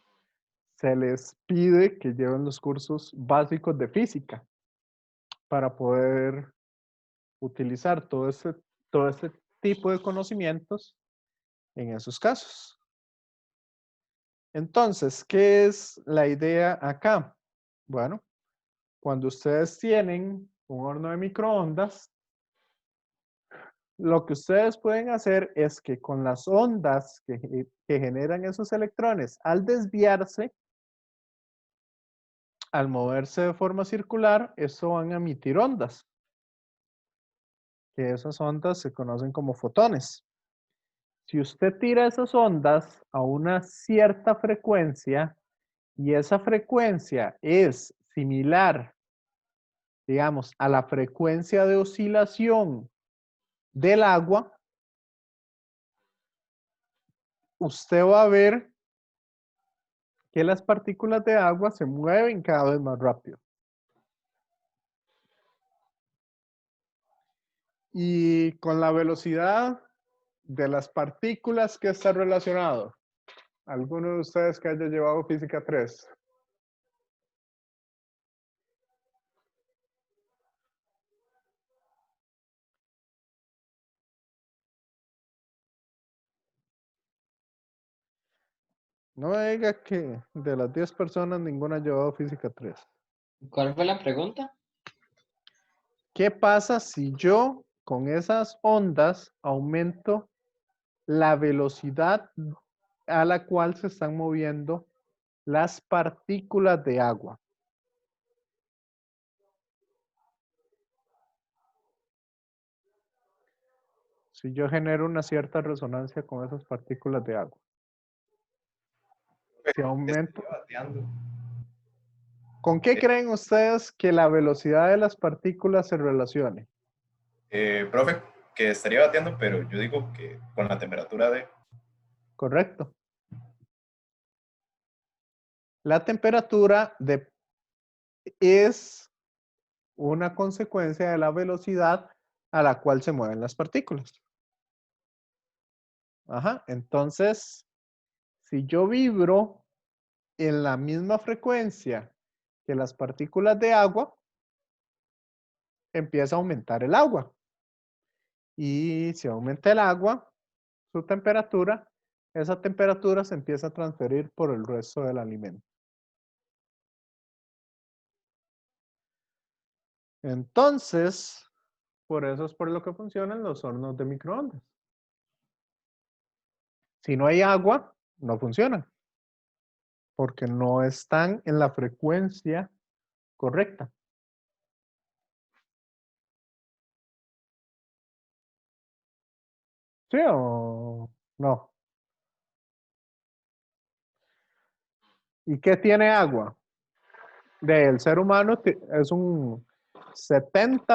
se les pide que lleven los cursos básicos de física para poder utilizar todo ese tipo de conocimientos en esos casos. Entonces, ¿qué es la idea acá? Bueno, cuando ustedes tienen un horno de microondas, lo que ustedes pueden hacer es que con las ondas que generan esos electrones, al desviarse, al moverse de forma circular, eso van a emitir ondas, que esas ondas se conocen como fotones. Si usted tira esas ondas a una cierta frecuencia y esa frecuencia es similar, digamos, a la frecuencia de oscilación del agua, usted va a ver que las partículas de agua se mueven cada vez más rápido. Y con la velocidad de las partículas que está relacionado. ¿Alguno de ustedes que haya llevado física 3? No me diga que de las 10 personas ninguna ha llevado física 3. ¿Cuál fue la pregunta? ¿Qué pasa si yo con esas ondas aumento la velocidad a la cual se están moviendo las partículas de agua? Si yo genero una cierta resonancia con esas partículas de agua. Si aumento. ¿Con qué creen ustedes que la velocidad de las partículas se relacione? Profe, que estaría bateando, pero yo digo que con la temperatura de... Correcto. La temperatura es una consecuencia de la velocidad a la cual se mueven las partículas. Ajá. Entonces, si yo vibro en la misma frecuencia que las partículas de agua, empieza a aumentar el agua. Y si aumenta el agua, su temperatura, esa temperatura se empieza a transferir por el resto del alimento. Entonces, por eso es por lo que funcionan los hornos de microondas. Si no hay agua, no funcionan, porque no están en la frecuencia correcta. ¿Sí o no? ¿Y qué tiene agua? del ser humano es un 70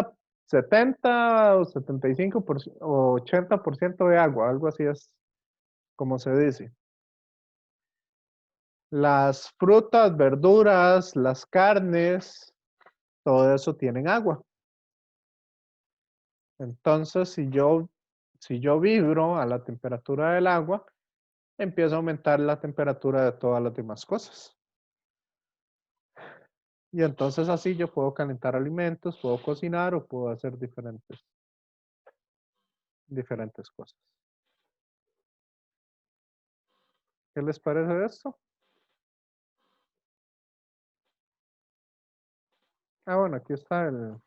o 75% o 80% de agua, algo así es como se dice. Las frutas, verduras, las carnes, todo eso tienen agua. Entonces, si yo vibro a la temperatura del agua, empieza a aumentar la temperatura de todas las demás cosas. Y entonces así yo puedo calentar alimentos, puedo cocinar o puedo hacer diferentes cosas. ¿Qué les parece esto? Ah, bueno, aquí está el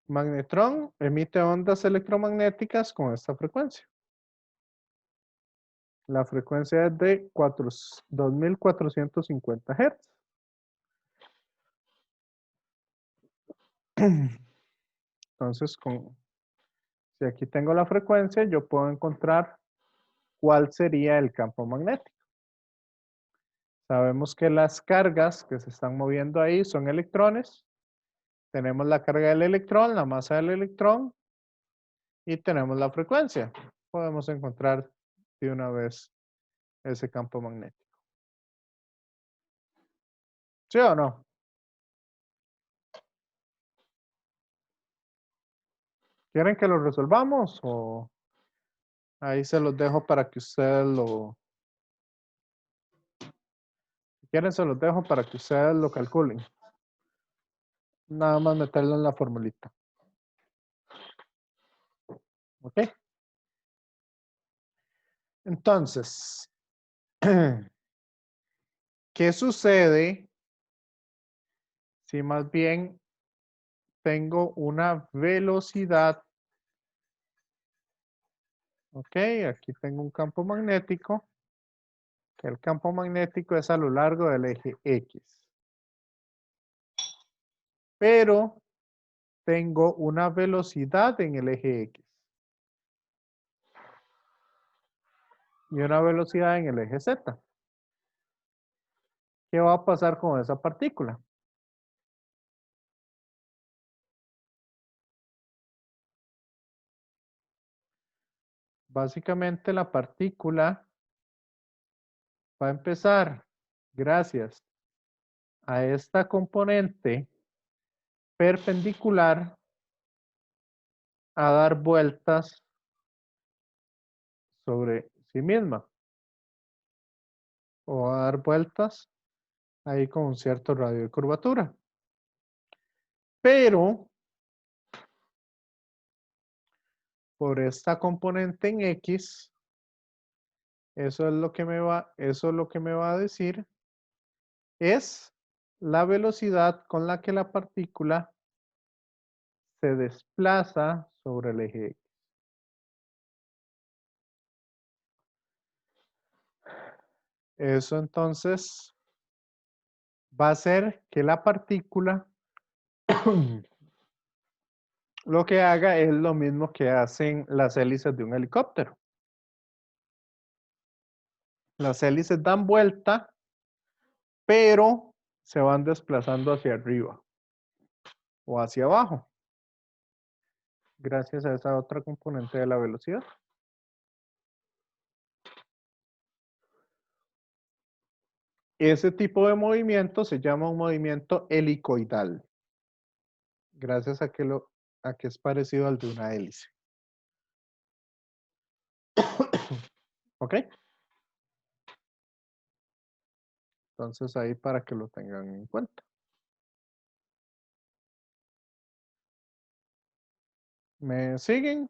magnetrón, emite ondas electromagnéticas con esta frecuencia. La frecuencia es de 2450 Hz. Entonces, si aquí tengo la frecuencia, yo puedo encontrar cuál sería el campo magnético. Sabemos que las cargas que se están moviendo ahí son electrones. Tenemos la carga del electrón, la masa del electrón y tenemos la frecuencia. Podemos encontrar de una vez ese campo magnético. ¿Sí o no? ¿Quieren que lo resolvamos o ahí se los dejo para que ustedes si quieren se los dejo para que ustedes lo calculen? Nada más meterlo en la formulita. ¿Ok? Entonces, ¿qué sucede si más bien tengo una velocidad? Ok, aquí tengo un campo magnético. El campo magnético es a lo largo del eje X. Pero tengo una velocidad en el eje X. Y una velocidad en el eje Z. ¿Qué va a pasar con esa partícula? Básicamente la partícula va a empezar, gracias a esta componente perpendicular, a dar vueltas sobre sí misma. O a dar vueltas ahí con un cierto radio de curvatura. Pero por esta componente en X, eso es lo que me va a decir es la velocidad con la que la partícula se desplaza sobre el eje X. Eso entonces va a hacer que la partícula lo que haga es lo mismo que hacen las hélices de un helicóptero. Las hélices dan vuelta, pero se van desplazando hacia arriba o hacia abajo, gracias a esa otra componente de la velocidad. Ese tipo de movimiento se llama un movimiento helicoidal, gracias a que es parecido al de una hélice. ¿Ok? Entonces ahí para que lo tengan en cuenta. ¿Me siguen?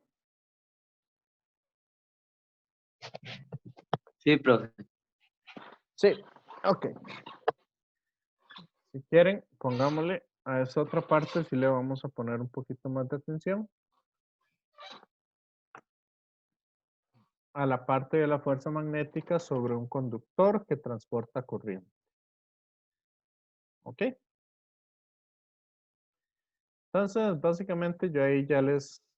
Sí, profe. Sí, ok. Si quieren, pongámosle a esa otra parte, si le vamos a poner un poquito más de atención. A la parte de la fuerza magnética sobre un conductor que transporta corriente. ¿Ok? Entonces, básicamente yo ahí ya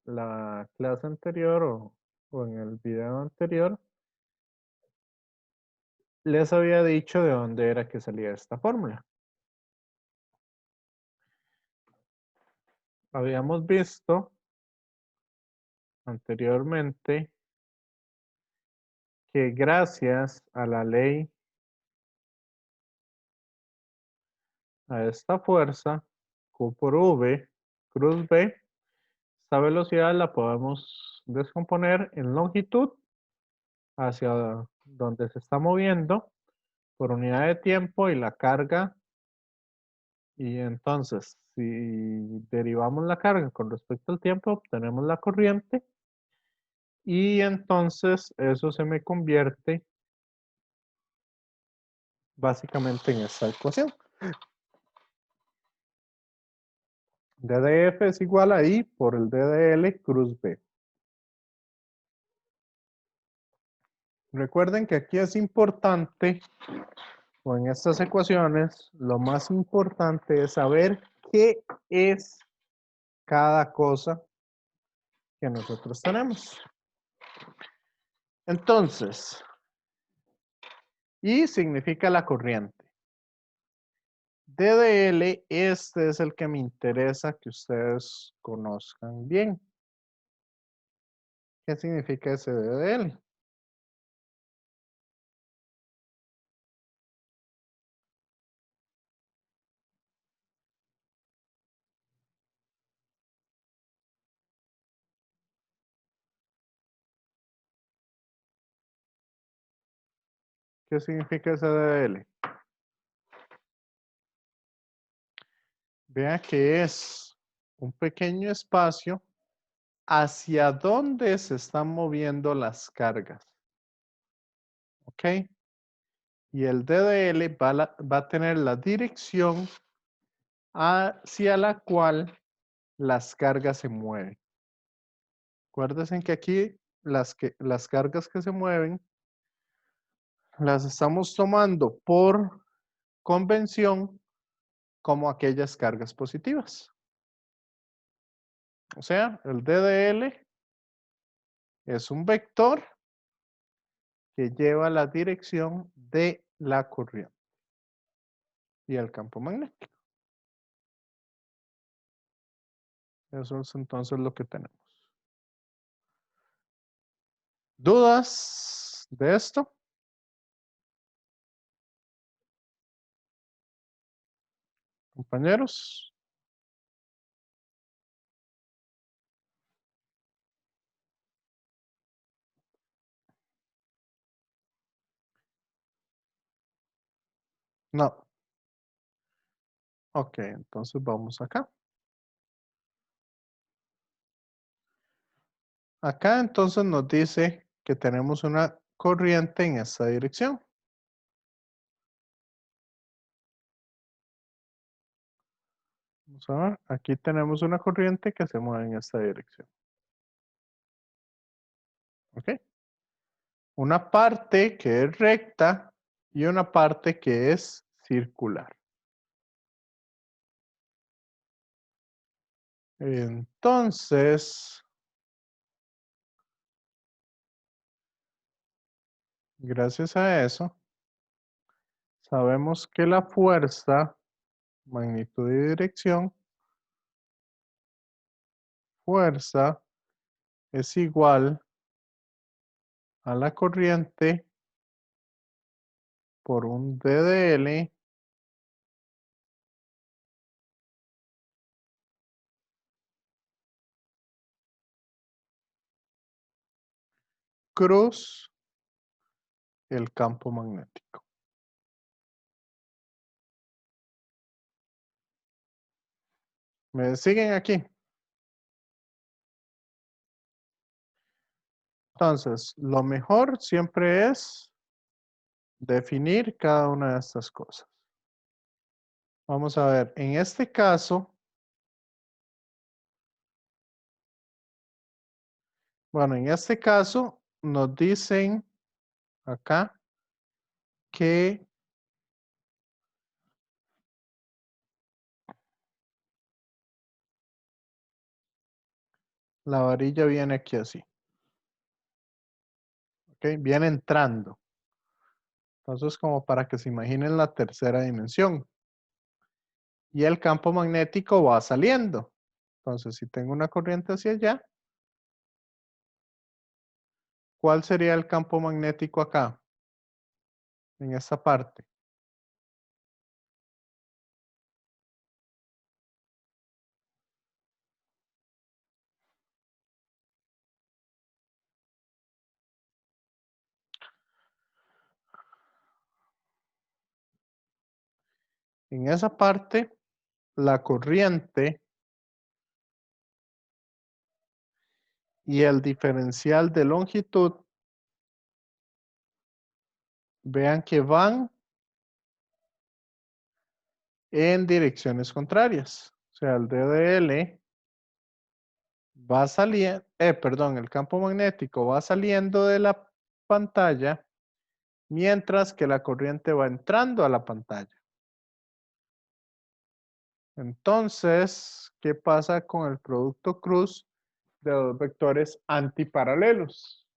la clase anterior o en el video anterior, les había dicho de dónde era que salía esta fórmula. habíamos visto anteriormente que gracias a la ley, a esta fuerza, Q por V, cruz B, esta velocidad la podemos descomponer en longitud hacia donde se está moviendo por unidad de tiempo y la carga. Y entonces, si derivamos la carga con respecto al tiempo, obtenemos la corriente. Y entonces eso se me convierte básicamente en esta ecuación. DDF es igual a I por el DDL cruz B. Recuerden que aquí es importante, o en estas ecuaciones, lo más importante es saber qué es cada cosa que nosotros tenemos. Entonces, I significa la corriente. DDL, este es el que me interesa que ustedes conozcan bien. ¿Qué significa ese DDL? ¿Qué significa ese DDL? Vea que es un pequeño espacio hacia donde se están moviendo las cargas. ¿Ok? Y el DDL va a tener la dirección hacia la cual las cargas se mueven. Acuérdense que aquí las cargas que se mueven las estamos tomando por convención como aquellas cargas positivas. O sea, el DDL es un vector que lleva la dirección de la corriente y el campo magnético. Eso es entonces lo que tenemos. ¿Dudas de esto? Compañeros. No. Ok, entonces vamos acá. Acá entonces nos dice que tenemos una corriente en esta dirección. Vamos a ver, aquí tenemos una corriente que se mueve en esta dirección. ¿Ok? Una parte que es recta y una parte que es circular. Entonces, gracias a eso, sabemos que la fuerza, magnitud y dirección, fuerza es igual a la corriente por un DDL cruz el campo magnético. ¿Me siguen aquí? Entonces, lo mejor siempre es definir cada una de estas cosas. Vamos a ver, en este caso, bueno, en este caso nos dicen acá que la varilla viene aquí así. ¿Ok? Viene entrando. Entonces, como para que se imaginen la tercera dimensión. Y el campo magnético va saliendo. Entonces, si tengo una corriente hacia allá, ¿cuál sería el campo magnético acá? En esta parte. En esa parte, la corriente y el diferencial de longitud, vean que van en direcciones contrarias. O sea, el DDL va saliendo, perdón, el campo magnético va saliendo de la pantalla, mientras que la corriente va entrando a la pantalla. Entonces, ¿qué pasa con el producto cruz de dos vectores antiparalelos?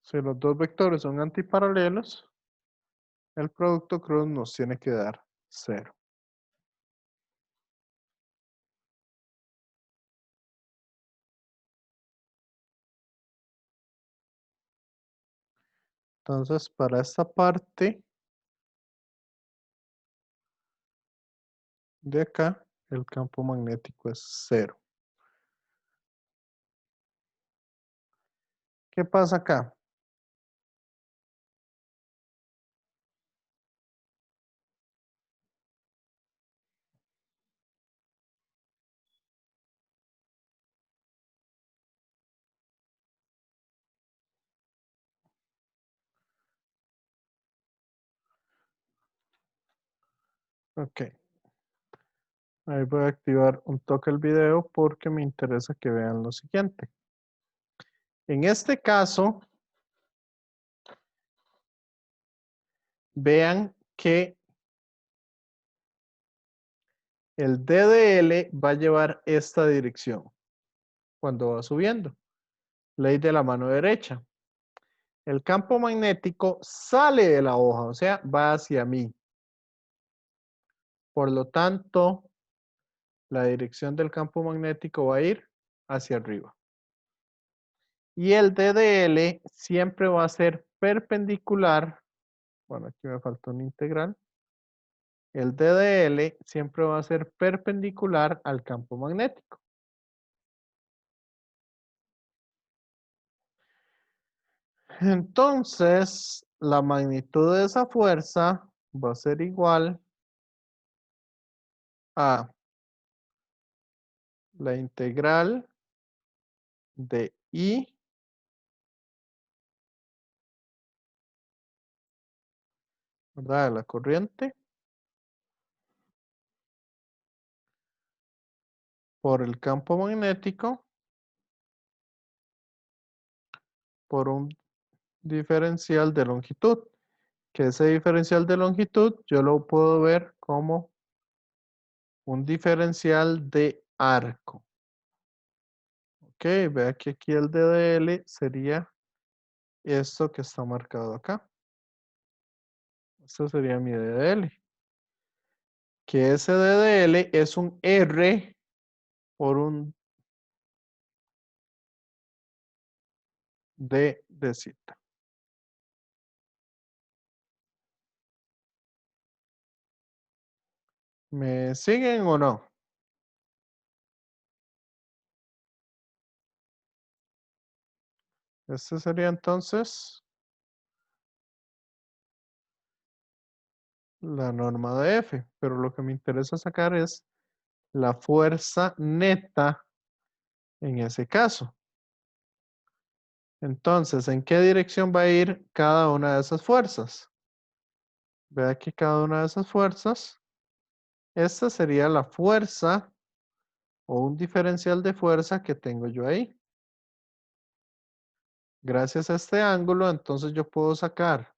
Si los dos vectores son antiparalelos, el producto cruz nos tiene que dar 0. Entonces, para esta parte de acá, el campo magnético es 0. ¿Qué pasa acá? Ok. Ahí voy a activar un toque el video porque me interesa que vean lo siguiente. En este caso, vean que el DDL va a llevar esta dirección cuando va subiendo. Ley de la mano derecha. El campo magnético sale de la hoja, o sea, va hacia mí. Por lo tanto, la dirección del campo magnético va a ir hacia arriba. Y el DDL siempre va a ser perpendicular. Bueno, aquí me faltó una integral. El DDL siempre va a ser perpendicular al campo magnético. Entonces, la magnitud de esa fuerza va a ser igual a la integral de I, ¿verdad? De la corriente por el campo magnético por un diferencial de longitud. Que ese diferencial de longitud yo lo puedo ver como un diferencial de arco. Ok, vea que aquí el DDL sería esto que está marcado acá. Esto sería mi DDL. Que ese DDL es un R por un D de cita. ¿Me siguen o no? Este sería entonces la norma de F, pero lo que me interesa sacar es la fuerza neta en ese caso. Entonces, ¿en qué dirección va a ir cada una de esas fuerzas? Vea que cada una de esas fuerzas, esta sería la fuerza o un diferencial de fuerza que tengo yo ahí. Gracias a este ángulo, entonces yo puedo sacar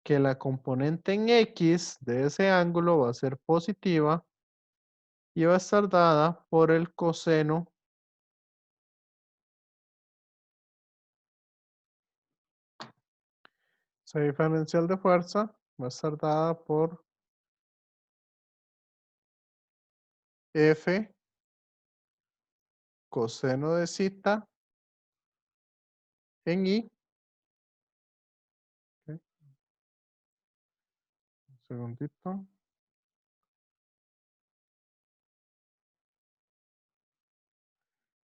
que la componente en X de ese ángulo va a ser positiva y va a estar dada por el coseno C diferencial de fuerza va a estar dada por F coseno de zeta en I. Ok, un segundito.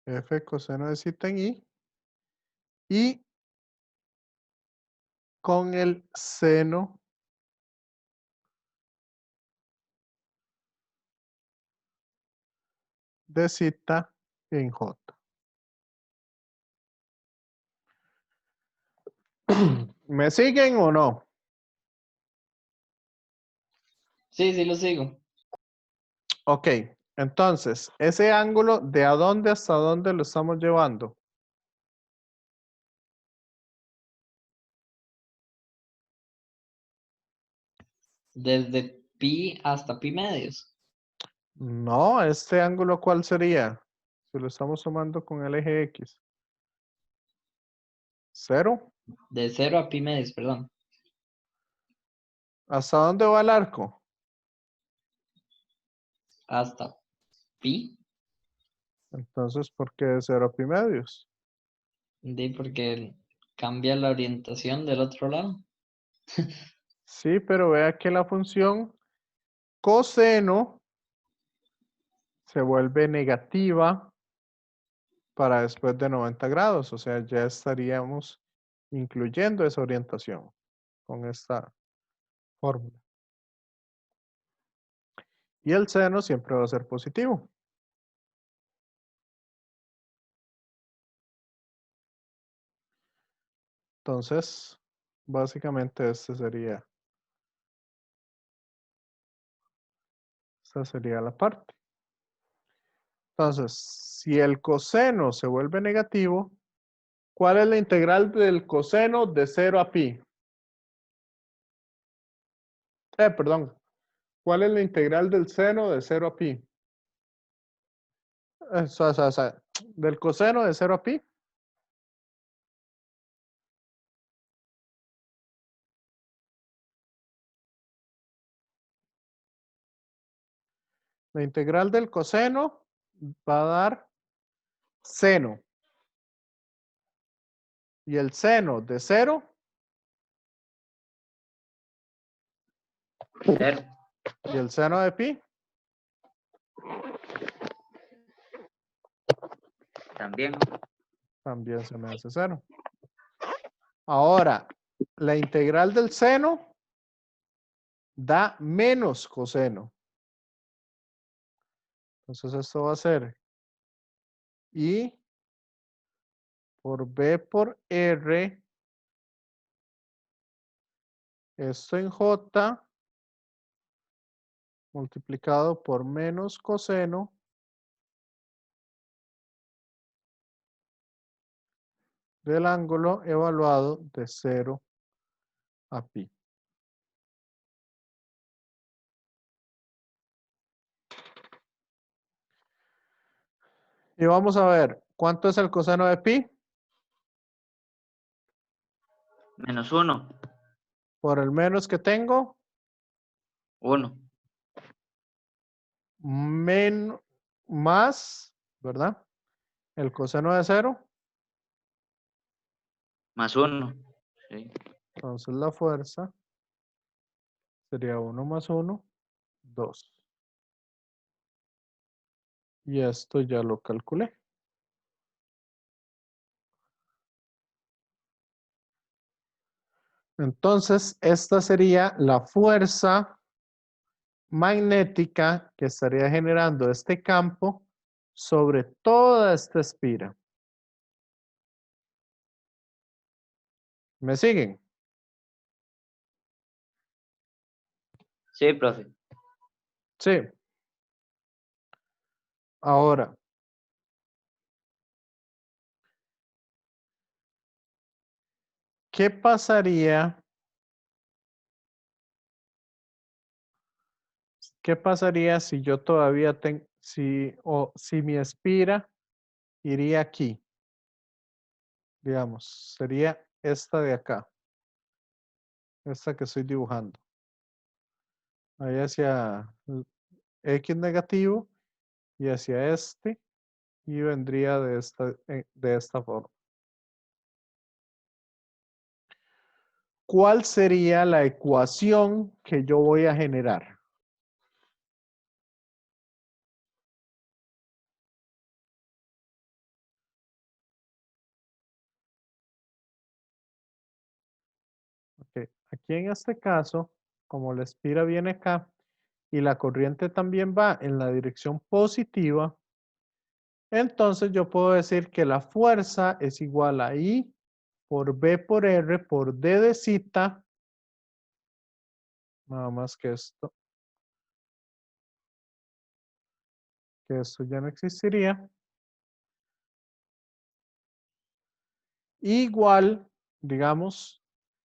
F coseno de zeta en I. Y con el seno de zeta en J. ¿Me siguen o no? Sí, sí lo sigo. Ok, entonces, ese ángulo, ¿de a dónde hasta dónde lo estamos llevando? Desde pi hasta pi medios. No, este ángulo, ¿cuál sería? Si lo estamos sumando con el eje X. ¿Cero? De 0 a pi medios, perdón. ¿Hasta dónde va el arco? Hasta pi. Entonces, ¿por qué de 0 a pi medios? Porque cambia la orientación del otro lado. Sí, pero vea que la función coseno se vuelve negativa para después de 90 grados. O sea, ya estaríamos incluyendo esa orientación con esta fórmula. Y el seno siempre va a ser positivo. Entonces, básicamente esta sería la parte. Entonces, si el coseno se vuelve negativo, ¿cuál es la integral del coseno de 0 a pi? Perdón. ¿Cuál es la integral del seno de 0 a pi? Del coseno de 0 a pi. La integral del coseno va a dar seno. Y el seno de 0. 0. Y el seno de pi. También. También se me hace 0. Ahora, la integral del seno da menos coseno. Entonces esto va a ser I por B por R. Esto en J multiplicado por menos coseno del ángulo evaluado de 0 a pi. Y vamos a ver, ¿cuánto es el coseno de pi? Menos 1. Por el menos que tengo, 1. más, ¿verdad? El coseno de 0. Más 1. Sí. Entonces la fuerza sería 1 más 1, 2. Y esto ya lo calculé. Entonces, esta sería la fuerza magnética que estaría generando este campo sobre toda esta espira. ¿Me siguen? Sí, profe. Sí. Ahora, ¿qué pasaría? ¿Qué pasaría si yo todavía tengo, si mi espira iría aquí? Digamos, sería esta de acá. esta que estoy dibujando. Ahí hacia X negativo y hacia este, y vendría de esta forma. ¿Cuál sería la ecuación que yo voy a generar? Okay. Aquí en este caso, como la espira viene acá y la corriente también va en la dirección positiva, entonces yo puedo decir que la fuerza es igual a I por B por R por D de zeta, nada más que esto ya no existiría, igual, digamos,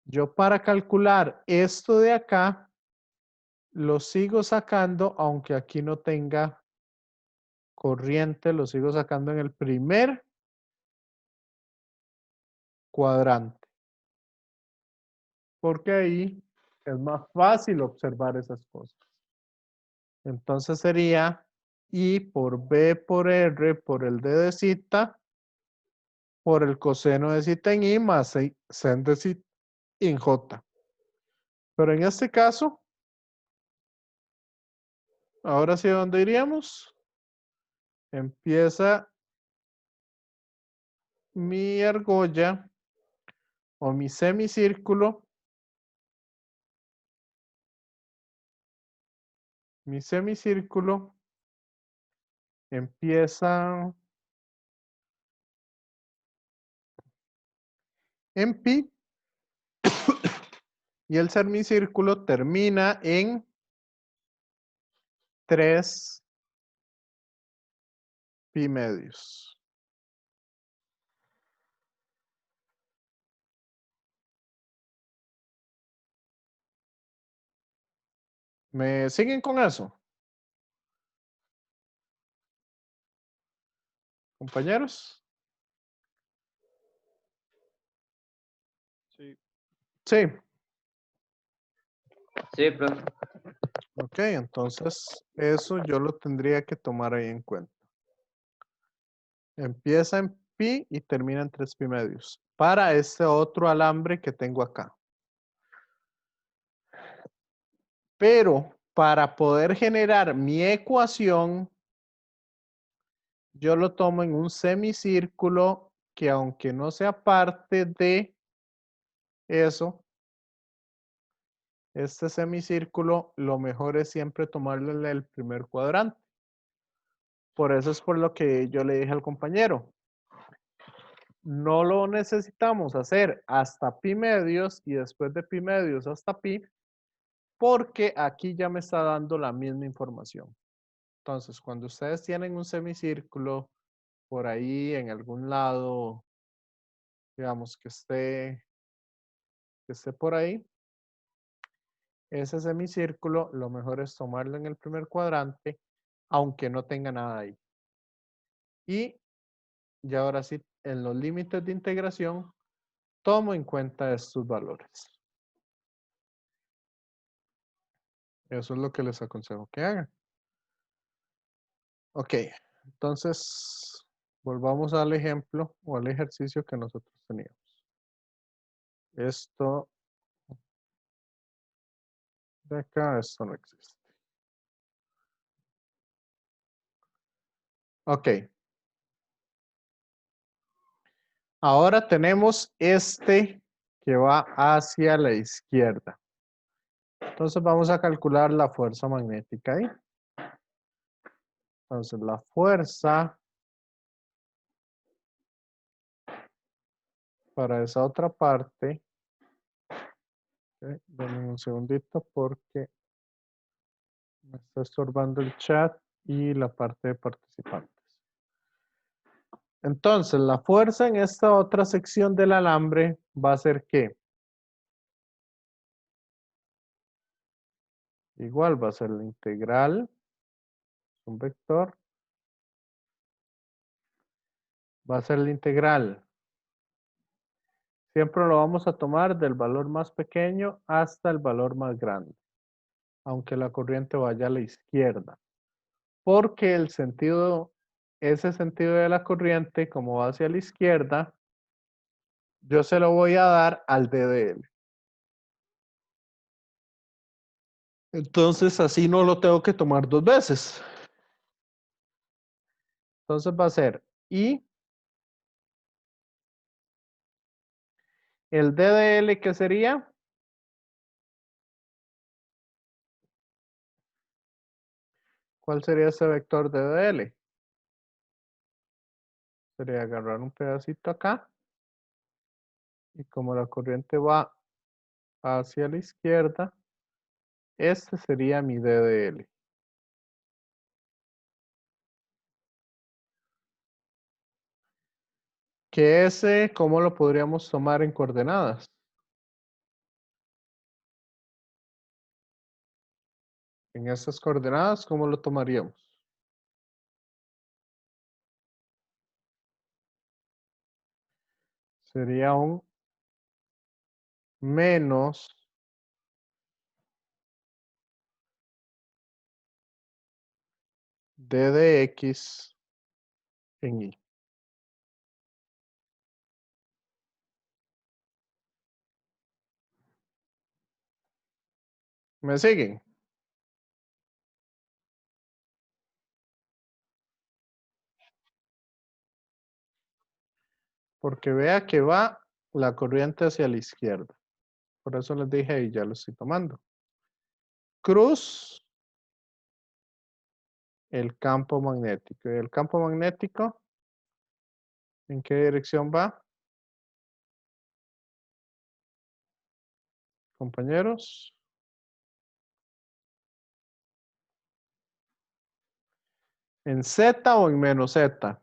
yo para calcular esto de acá, lo sigo sacando, aunque aquí no tenga corriente, lo sigo sacando en el primer cuadrante. Porque ahí es más fácil observar esas cosas. Entonces sería I por B por R por el D de zeta por el coseno de zeta en I más sen de zeta en J. Pero en este caso, ahora sí, ¿dónde iríamos? Empieza mi argolla o mi semicírculo. Mi semicírculo empieza en pi y el semicírculo termina en 3 pi medios. ¿Me siguen con eso? Compañeros. Sí. Sí. Sí, profe. Ok, entonces eso yo lo tendría que tomar ahí en cuenta. Empieza en pi y termina en 3 pi medios. Para este otro alambre que tengo acá. Pero para poder generar mi ecuación, yo lo tomo en un semicírculo que aunque no sea parte de eso, este semicírculo, lo mejor es siempre tomarlo en el primer cuadrante. Por eso es por lo que yo le dije al compañero. No lo necesitamos hacer hasta pi medios y después de pi medios hasta pi, porque aquí ya me está dando la misma información. Entonces, cuando ustedes tienen un semicírculo por ahí en algún lado, digamos que esté por ahí, ese semicírculo, lo mejor es tomarlo en el primer cuadrante, aunque no tenga nada ahí. Y ya ahora sí, en los límites de integración, tomo en cuenta estos valores. Eso es lo que les aconsejo que hagan. Ok, entonces volvamos al ejemplo o al ejercicio que nosotros teníamos. Esto de acá, esto no existe. Ok. Ahora tenemos este que va hacia la izquierda. Entonces vamos a calcular la fuerza magnética ahí. Entonces la fuerza para esa otra parte. Denme un segundito porque me está estorbando el chat y la parte de participantes. Entonces, la fuerza en esta otra sección del alambre va a ser ¿qué? Igual va a ser la integral, un vector. Va a ser la integral Siempre lo vamos a tomar del valor más pequeño hasta el valor más grande, aunque la corriente vaya a la izquierda. Porque el sentido, ese sentido de la corriente, como va hacia la izquierda, yo se lo voy a dar al DDL. Entonces así no lo tengo que tomar dos veces. Entonces va a ser I, el DDL, ¿qué sería? ¿Cuál sería ese vector DDL? Sería agarrar un pedacito acá. Y como la corriente va hacia la izquierda, este sería mi DDL. Que ese, ¿cómo lo podríamos tomar en coordenadas? En estas coordenadas, ¿cómo lo tomaríamos? Sería un menos d de x en y. ¿Me siguen? Porque vea que va la corriente hacia la izquierda. Por eso les dije y ya lo estoy tomando. Cruz el campo magnético. ¿Y el campo magnético en qué dirección va? Compañeros. ¿En Z o en menos Z?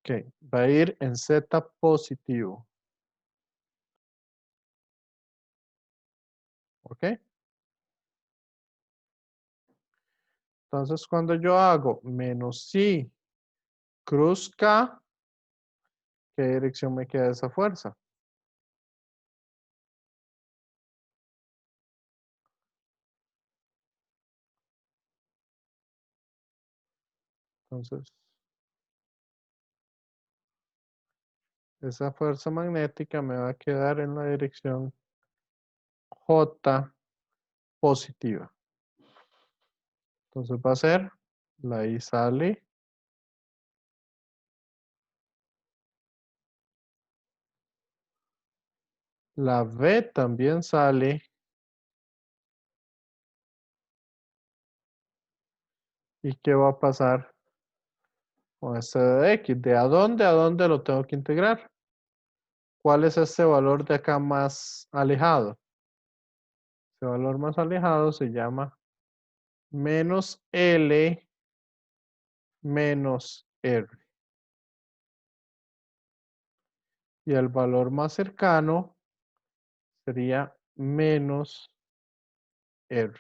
Ok, va a ir en Z positivo. ¿Ok? Entonces, cuando yo hago menos I cruz K, ¿qué dirección me queda esa fuerza? Entonces, esa fuerza magnética me va a quedar en la dirección J positiva. Entonces va a ser, la I sale, la V también sale, ¿y qué va a pasar con este de X? ¿De a dónde lo tengo que integrar? ¿Cuál es este valor de acá más alejado? Ese valor más alejado se llama menos L menos R. Y el valor más cercano sería menos R.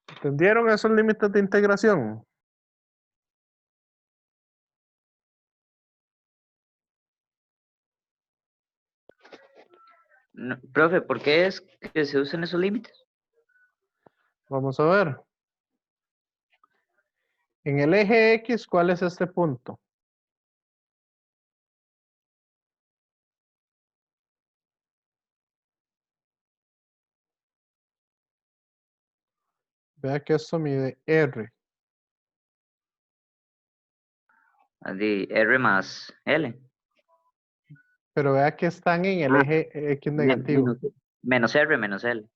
¿Entendieron esos límites de integración? No, profe, ¿por qué es que se usan esos límites? Vamos a ver. En el eje X, ¿cuál es este punto? Vea que esto mide R. De R más L. Pero vea que están en el Ah, eje X negativo. menos R menos L.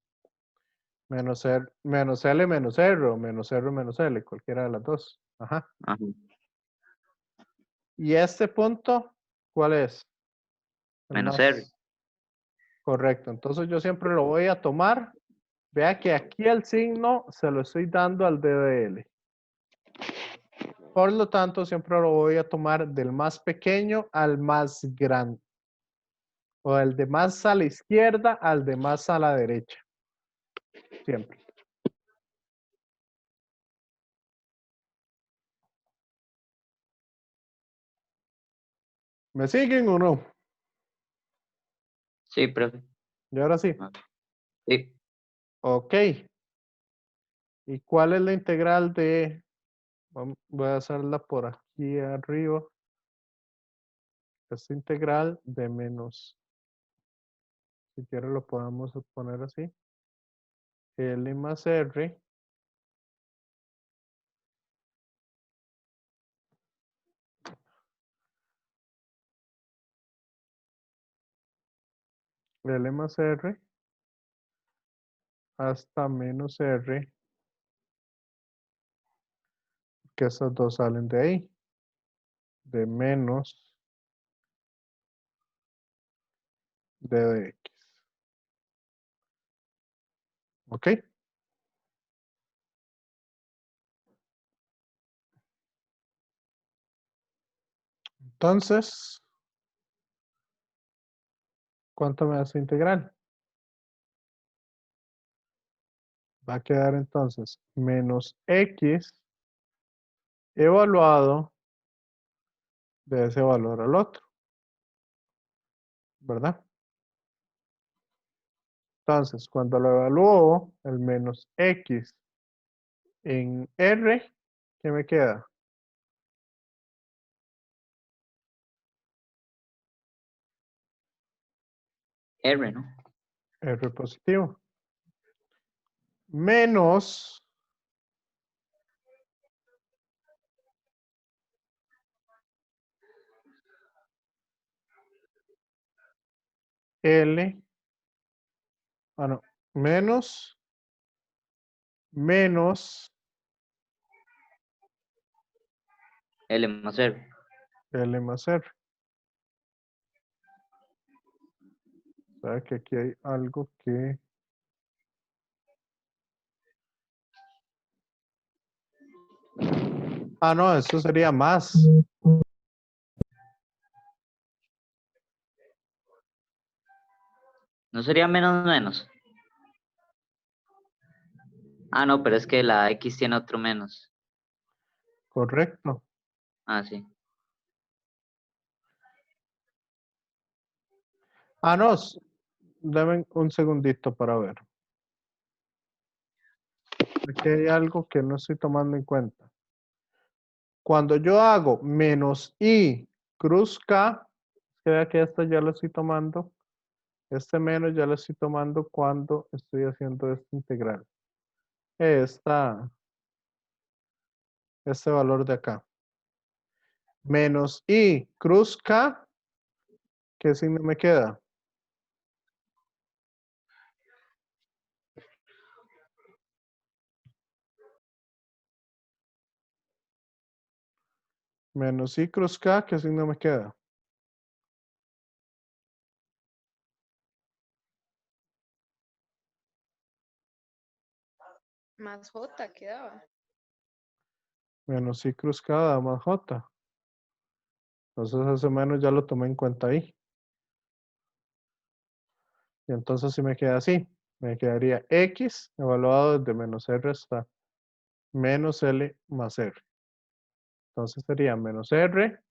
Menos R, menos L menos R o menos R menos L, cualquiera de las dos. Ajá. Ajá. ¿Y este punto cuál es? El Menos más R. correcto. Entonces yo siempre lo voy a tomar. Vea que aquí el signo se lo estoy dando al DDL. Por lo tanto, siempre lo voy a tomar del más pequeño al más grande. O el de más a la izquierda al de más a la derecha. Siempre. ¿Me siguen o no? Sí, profe. Y ahora sí. Sí. Ok. ¿Y cuál es la integral de... Voy a hacerla por aquí arriba. Esta integral de menos... Si quiero lo podemos poner así. L más R. L más R. Hasta menos R. Que esas dos salen de ahí. De menos de X. ¿Ok? Entonces, ¿cuánto me hace integral? Va a quedar entonces menos X evaluado de ese valor al otro. ¿Verdad? Entonces, cuando lo evalúo, el menos X en R, ¿qué me queda? R, ¿no? R positivo. Menos L, no, menos L más R. L más R. ¿Sabe que aquí hay algo que... no, eso sería más. ¿No sería menos menos? Ah, no, pero es que la X tiene otro menos. Correcto. Ah, sí. No, deben un segundito para ver. Aquí hay algo que no estoy tomando en cuenta. Cuando yo hago menos I cruz K, vea que esto ya lo estoy tomando. Este menos ya lo estoy tomando cuando estoy haciendo esta integral. Este valor de acá. Menos I cruz K, ¿qué signo me queda? Menos I cruz K, ¿qué signo me queda? Más J quedaba. Menos I cruz K da más J. Entonces ese menos ya lo tomé en cuenta ahí. Y entonces si me queda así, me quedaría X evaluado desde menos R hasta menos L más R. Entonces sería menos R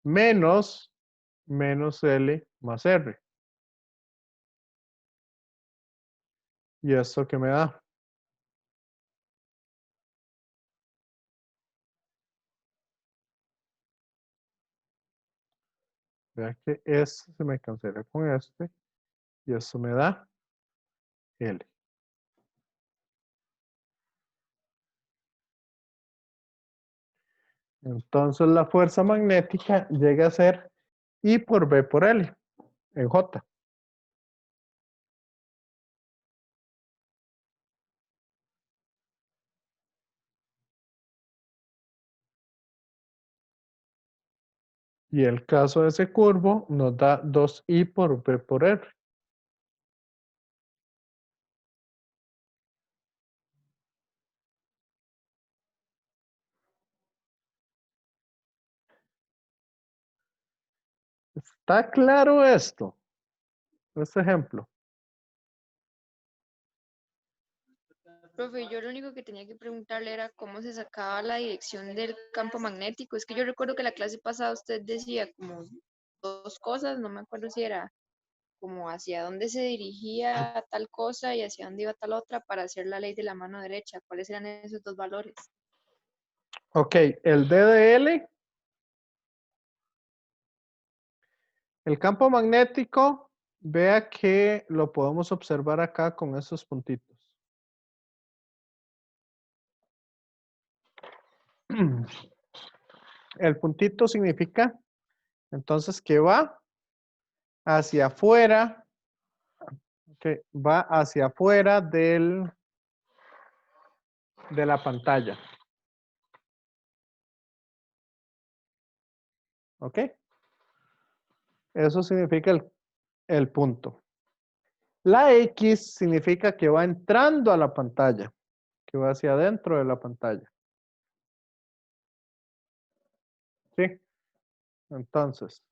menos L más R. ¿Y esto qué me da? Vea que este se me cancela con este y eso me da L. Entonces la fuerza magnética llega a ser I por B por L en J. Y el caso de ese curvo nos da 2I por B por R. ¿Está claro esto? Este ejemplo. Profe, yo lo único que tenía que preguntarle era cómo se sacaba la dirección del campo magnético. Es que yo recuerdo que la clase pasada usted decía como dos cosas, no me acuerdo si era como hacia dónde se dirigía tal cosa y hacia dónde iba tal otra para hacer la ley de la mano derecha. ¿Cuáles eran esos dos valores? Ok, el DDL, el campo magnético, vea que lo podemos observar acá con esos puntitos. El puntito significa entonces que va hacia afuera, que va hacia afuera de la pantalla. ¿Ok? Eso significa el punto. La X significa que va entrando a la pantalla, que va hacia adentro de la pantalla. ¿Sí? Entonces,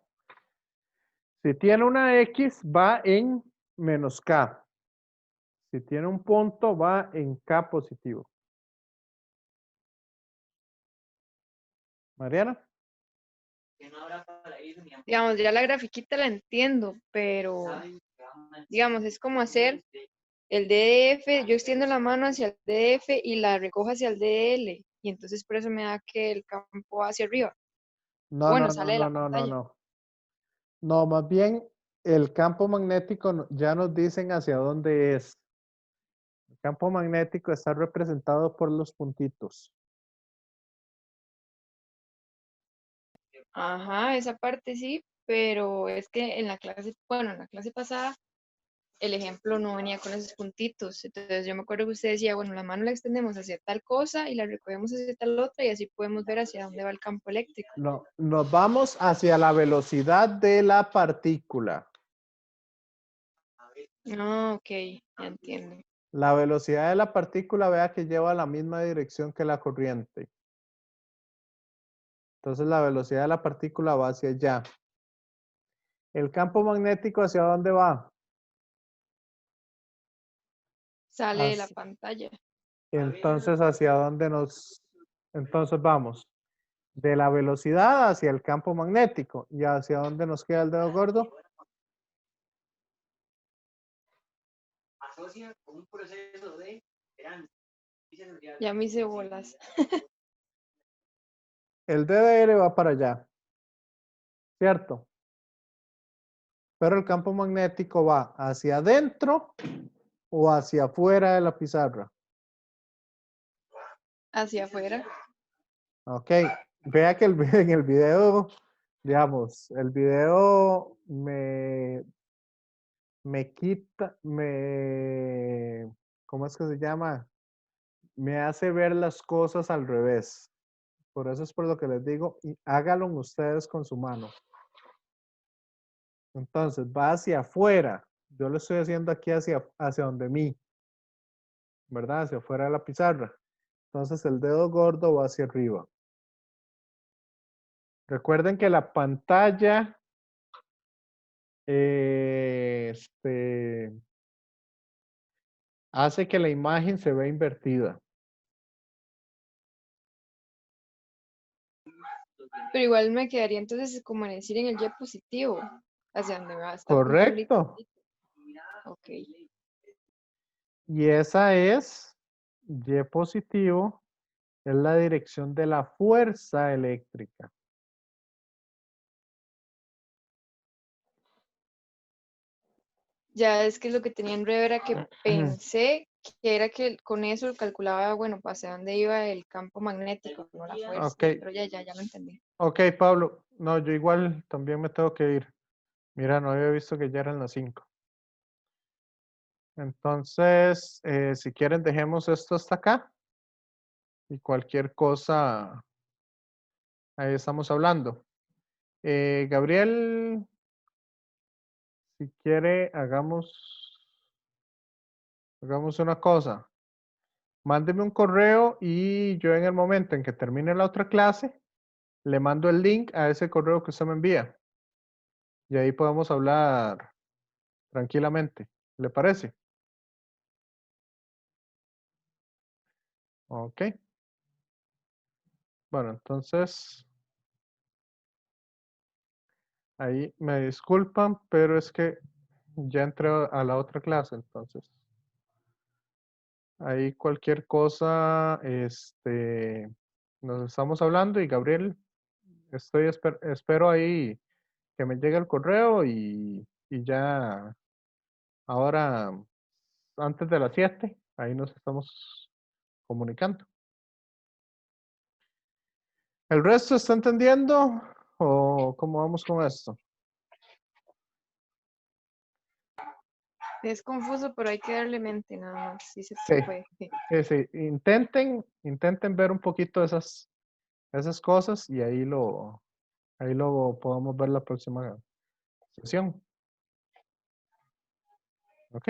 si tiene una X, va en menos K. Si tiene un punto, va en K positivo. Mariana. Digamos, ya la grafiquita la entiendo, pero digamos, es como hacer el DF, yo extiendo la mano hacia el DF y la recojo hacia el DL, y entonces por eso me da que el campo va hacia arriba. No, Bueno, no, no, sale de no, la no, no, pantalla. no. No, más bien el campo magnético ya nos dicen hacia dónde es. El campo magnético está representado por los puntitos. Ajá, esa parte sí, pero es que en la clase, bueno, en la clase pasada el ejemplo no venía con esos puntitos. Entonces yo me acuerdo que usted decía, bueno, la mano la extendemos hacia tal cosa y la recogemos hacia tal otra y así podemos ver hacia dónde va el campo eléctrico. No, nos vamos hacia la velocidad de la partícula. Ah, ok, ya entiendo. La velocidad de la partícula, vea que lleva la misma dirección que la corriente. Entonces la velocidad de la partícula va hacia allá. ¿El campo magnético hacia dónde va? Sale de la Hacia- pantalla. Entonces, ¿hacia dónde nos... Entonces vamos de la velocidad hacia el campo magnético. ¿Y hacia dónde nos queda el dedo gordo? Ya me hice bolas. El DDR va para allá, ¿cierto? Pero el campo magnético va hacia adentro o hacia afuera de la pizarra. Hacia afuera. Ok, vea que en el video, digamos, el video me quita, ¿cómo es que se llama? Me hace ver las cosas al revés. Por eso es por lo que les digo, y háganlo ustedes con su mano. Entonces, va hacia afuera. Yo lo estoy haciendo aquí hacia donde mí, ¿verdad? Hacia afuera de la pizarra. Entonces, el dedo gordo va hacia arriba. Recuerden que la pantalla hace que la imagen se vea invertida. Pero igual me quedaría entonces como en decir en el Y positivo. Hacia donde va hasta Correcto. Ok. Y esa es Y positivo, es la dirección de la fuerza eléctrica. Ya es que lo que tenía en breve era que pensé que era que con eso calculaba, bueno, pues hacia dónde iba el campo magnético, no la fuerza. Ok. Pero ya lo entendí. Ok, Pablo. No, yo igual también me tengo que ir. Mira, no había visto que ya eran las 5. Entonces, si quieren, dejemos esto hasta acá. Y cualquier cosa, ahí estamos hablando. Gabriel, si quiere, hagamos una cosa. Mándeme un correo y yo en el momento en que termine la otra clase, le mando el link a ese correo que usted me envía. Y ahí podemos hablar tranquilamente. ¿Le parece? Ok. Bueno, entonces, ahí me disculpan, pero es que ya entré a la otra clase, entonces. Ahí cualquier cosa, nos estamos hablando y Gabriel, espero ahí que me llegue el correo y ya ahora, antes de las 7, ahí nos estamos comunicando. ¿El resto está entendiendo o cómo vamos con esto? Es confuso, pero hay que darle mente nada más, si se Sí. puede. Sí, intenten ver un poquito esas cosas y ahí lo podamos ver la próxima sesión. ¿Ok?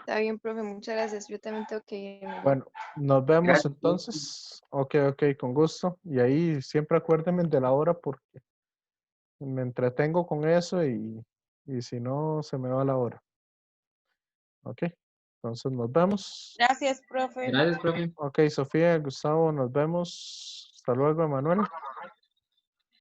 Está bien, profe, muchas gracias. Yo también tengo que irme. Bueno, nos vemos Gracias. entonces. Ok, con gusto. Y ahí siempre acuérdenme de la hora porque me entretengo con eso y si no, se me va la hora. Ok, entonces nos vemos. Gracias, profe. Gracias, profe. Ok, Sofía, Gustavo, nos vemos. Hasta luego, Emanuel.